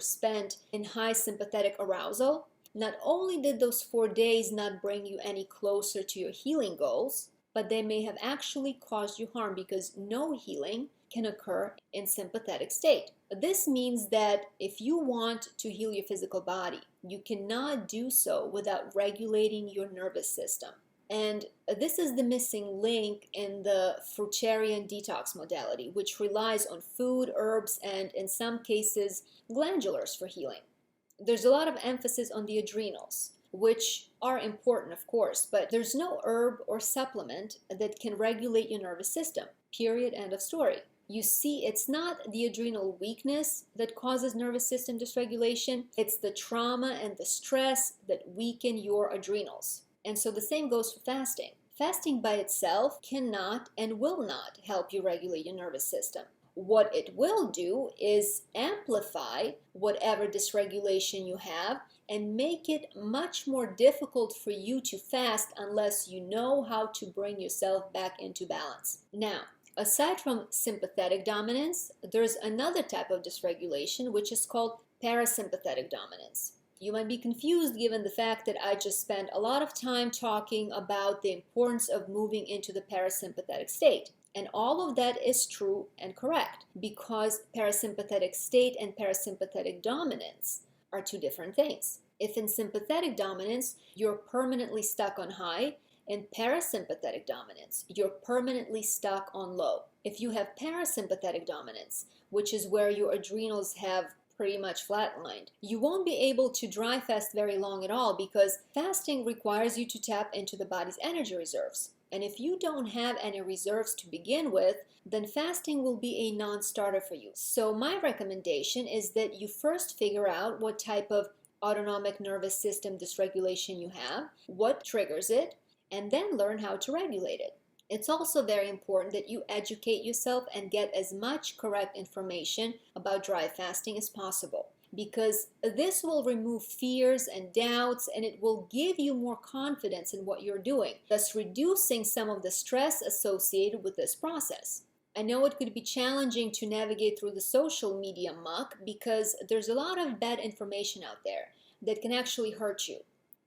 spent in high sympathetic arousal, not only did those 4 days not bring you any closer to your healing goals, but they may have actually caused you harm because no healing can occur in sympathetic state. This means that if you want to heal your physical body, you cannot do so without regulating your nervous system. And this is the missing link in the fruitarian detox modality, which relies on food, herbs, and in some cases, glandulars for healing. There's a lot of emphasis on the adrenals, which are important, of course, but there's no herb or supplement that can regulate your nervous system. Period. End of story. You see, it's not the adrenal weakness that causes nervous system dysregulation. It's the trauma and the stress that weaken your adrenals. And so the same goes for fasting. Fasting by itself cannot and will not help you regulate your nervous system. What it will do is amplify whatever dysregulation you have and make it much more difficult for you to fast unless you know how to bring yourself back into balance. Now, aside from sympathetic dominance, there's another type of dysregulation which is called parasympathetic dominance. You might be confused given the fact that I just spent a lot of time talking about the importance of moving into the parasympathetic state. And all of that is true and correct because parasympathetic state and parasympathetic dominance are two different things. If in sympathetic dominance, you're permanently stuck on high, in parasympathetic dominance, you're permanently stuck on low. If you have parasympathetic dominance, which is where your adrenals have pretty much flatlined, you won't be able to dry fast very long at all because fasting requires you to tap into the body's energy reserves. And if you don't have any reserves to begin with, then fasting will be a non-starter for you. So my recommendation is that you first figure out what type of autonomic nervous system dysregulation you have, what triggers it, and then learn how to regulate it. It's also very important that you educate yourself and get as much correct information about dry fasting as possible, because this will remove fears and doubts and it will give you more confidence in what you're doing, thus reducing some of the stress associated with this process. I know it could be challenging to navigate through the social media muck because there's a lot of bad information out there that can actually hurt you.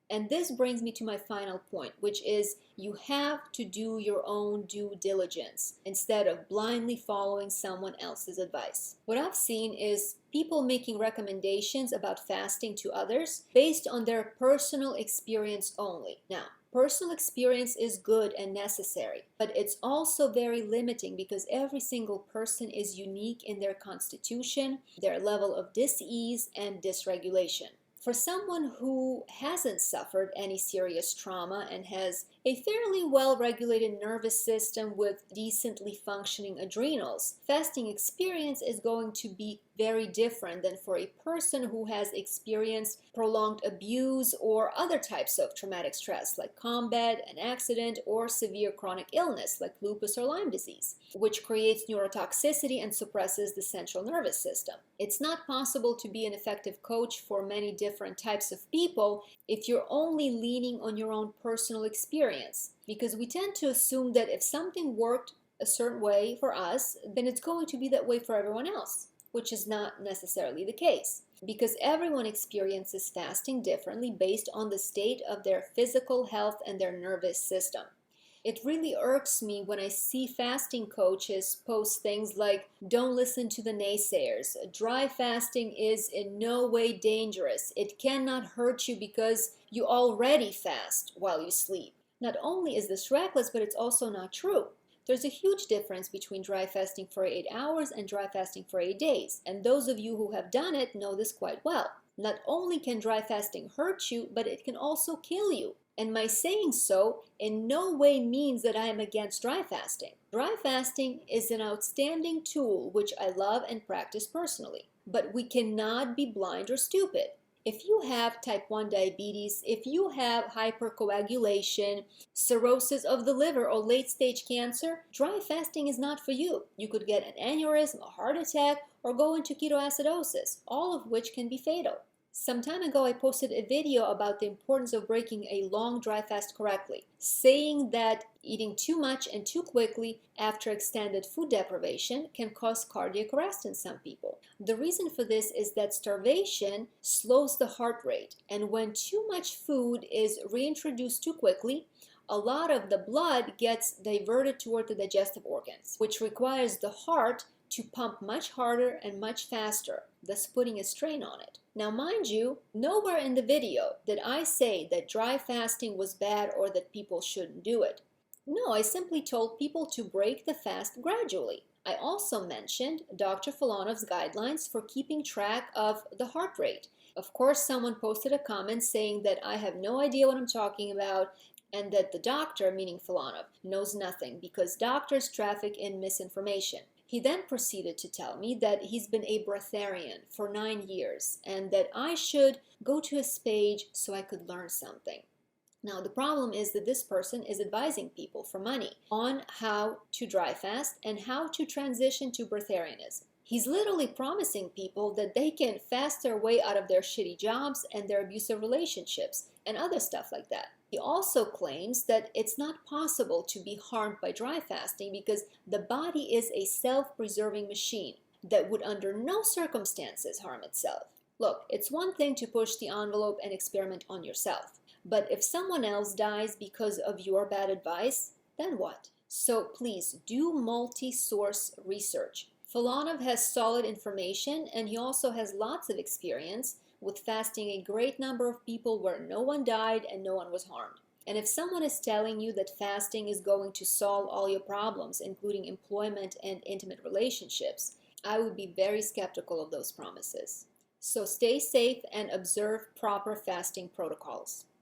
And this brings me to my final point, which is you have to do your own due diligence instead of blindly following someone else's advice. What I've seen is people making recommendations about fasting to others based on their personal experience only. Now, personal experience is good and necessary, but it's also very limiting because every single person is unique in their constitution, their level of dis-ease and dysregulation. For someone who hasn't suffered any serious trauma and has a fairly well-regulated nervous system with decently functioning adrenals, fasting experience is going to be very different than for a person who has experienced prolonged abuse or other types of traumatic stress like combat, an accident, or severe chronic illness like lupus or Lyme disease, which creates neurotoxicity and suppresses the central nervous system. It's not possible to be an effective coach for many different types of people if you're only leaning on your own personal experience, because we tend to assume that if something worked a certain way for us, then it's going to be that way for everyone else, which is not necessarily the case, because everyone experiences fasting differently based on the state of their physical health and their nervous system. It really irks me when I see fasting coaches post things like, "Don't listen to the naysayers. Dry fasting is in no way dangerous. It cannot hurt you because you already fast while you sleep." Not only is this reckless, but it's also not true. There's a huge difference between dry fasting for 8 hours and dry fasting for 8 days, and those of you who have done it know this quite well. Not only can dry fasting hurt you, but it can also kill you. And my saying so in no way means that I am against dry fasting. Dry fasting is an outstanding tool which I love and practice personally. But we cannot be blind or stupid. If you have type 1 diabetes, if you have hypercoagulation, cirrhosis of the liver, or late-stage cancer, dry fasting is not for you. You could get an aneurysm, a heart attack, or go into ketoacidosis, all of which can be fatal. Some time ago, I posted a video about the importance of breaking a long dry fast correctly, saying that eating too much and too quickly after extended food deprivation can cause cardiac arrest in some people. The reason for this is that starvation slows the heart rate, and when too much food is reintroduced too quickly, a lot of the blood gets diverted toward the digestive organs, which requires the heart to pump much harder and much faster, thus putting a strain on it. Now, mind you, nowhere in the video did I say that dry fasting was bad or that people shouldn't do it. No, I simply told people to break the fast gradually. I also mentioned Dr. Falanov's guidelines for keeping track of the heart rate Of course, someone posted a comment saying that I have no idea what I'm talking about and that the doctor, meaning Filanov, knows nothing because doctors traffic in misinformation. He then proceeded to tell me that he's been a breatharian for 9 years and that I should go to his page so I could learn something. Now, the problem is that this person is advising people for money on how to dry fast and how to transition to breatharianism. He's literally promising people that they can fast their way out of their shitty jobs and their abusive relationships and other stuff like that. He also claims that it's not possible to be harmed by dry fasting because the body is a self-preserving machine that would under no circumstances harm itself. Look, it's one thing to push the envelope and experiment on yourself, but if someone else dies because of your bad advice, then what? So please do multi-source research. Filanov has solid information and he also has lots of experience with fasting a great number of people where no one died and no one was harmed. And if someone is telling you that fasting is going to solve all your problems, including employment and intimate relationships, I would be very skeptical of those promises. So stay safe and observe proper fasting protocols.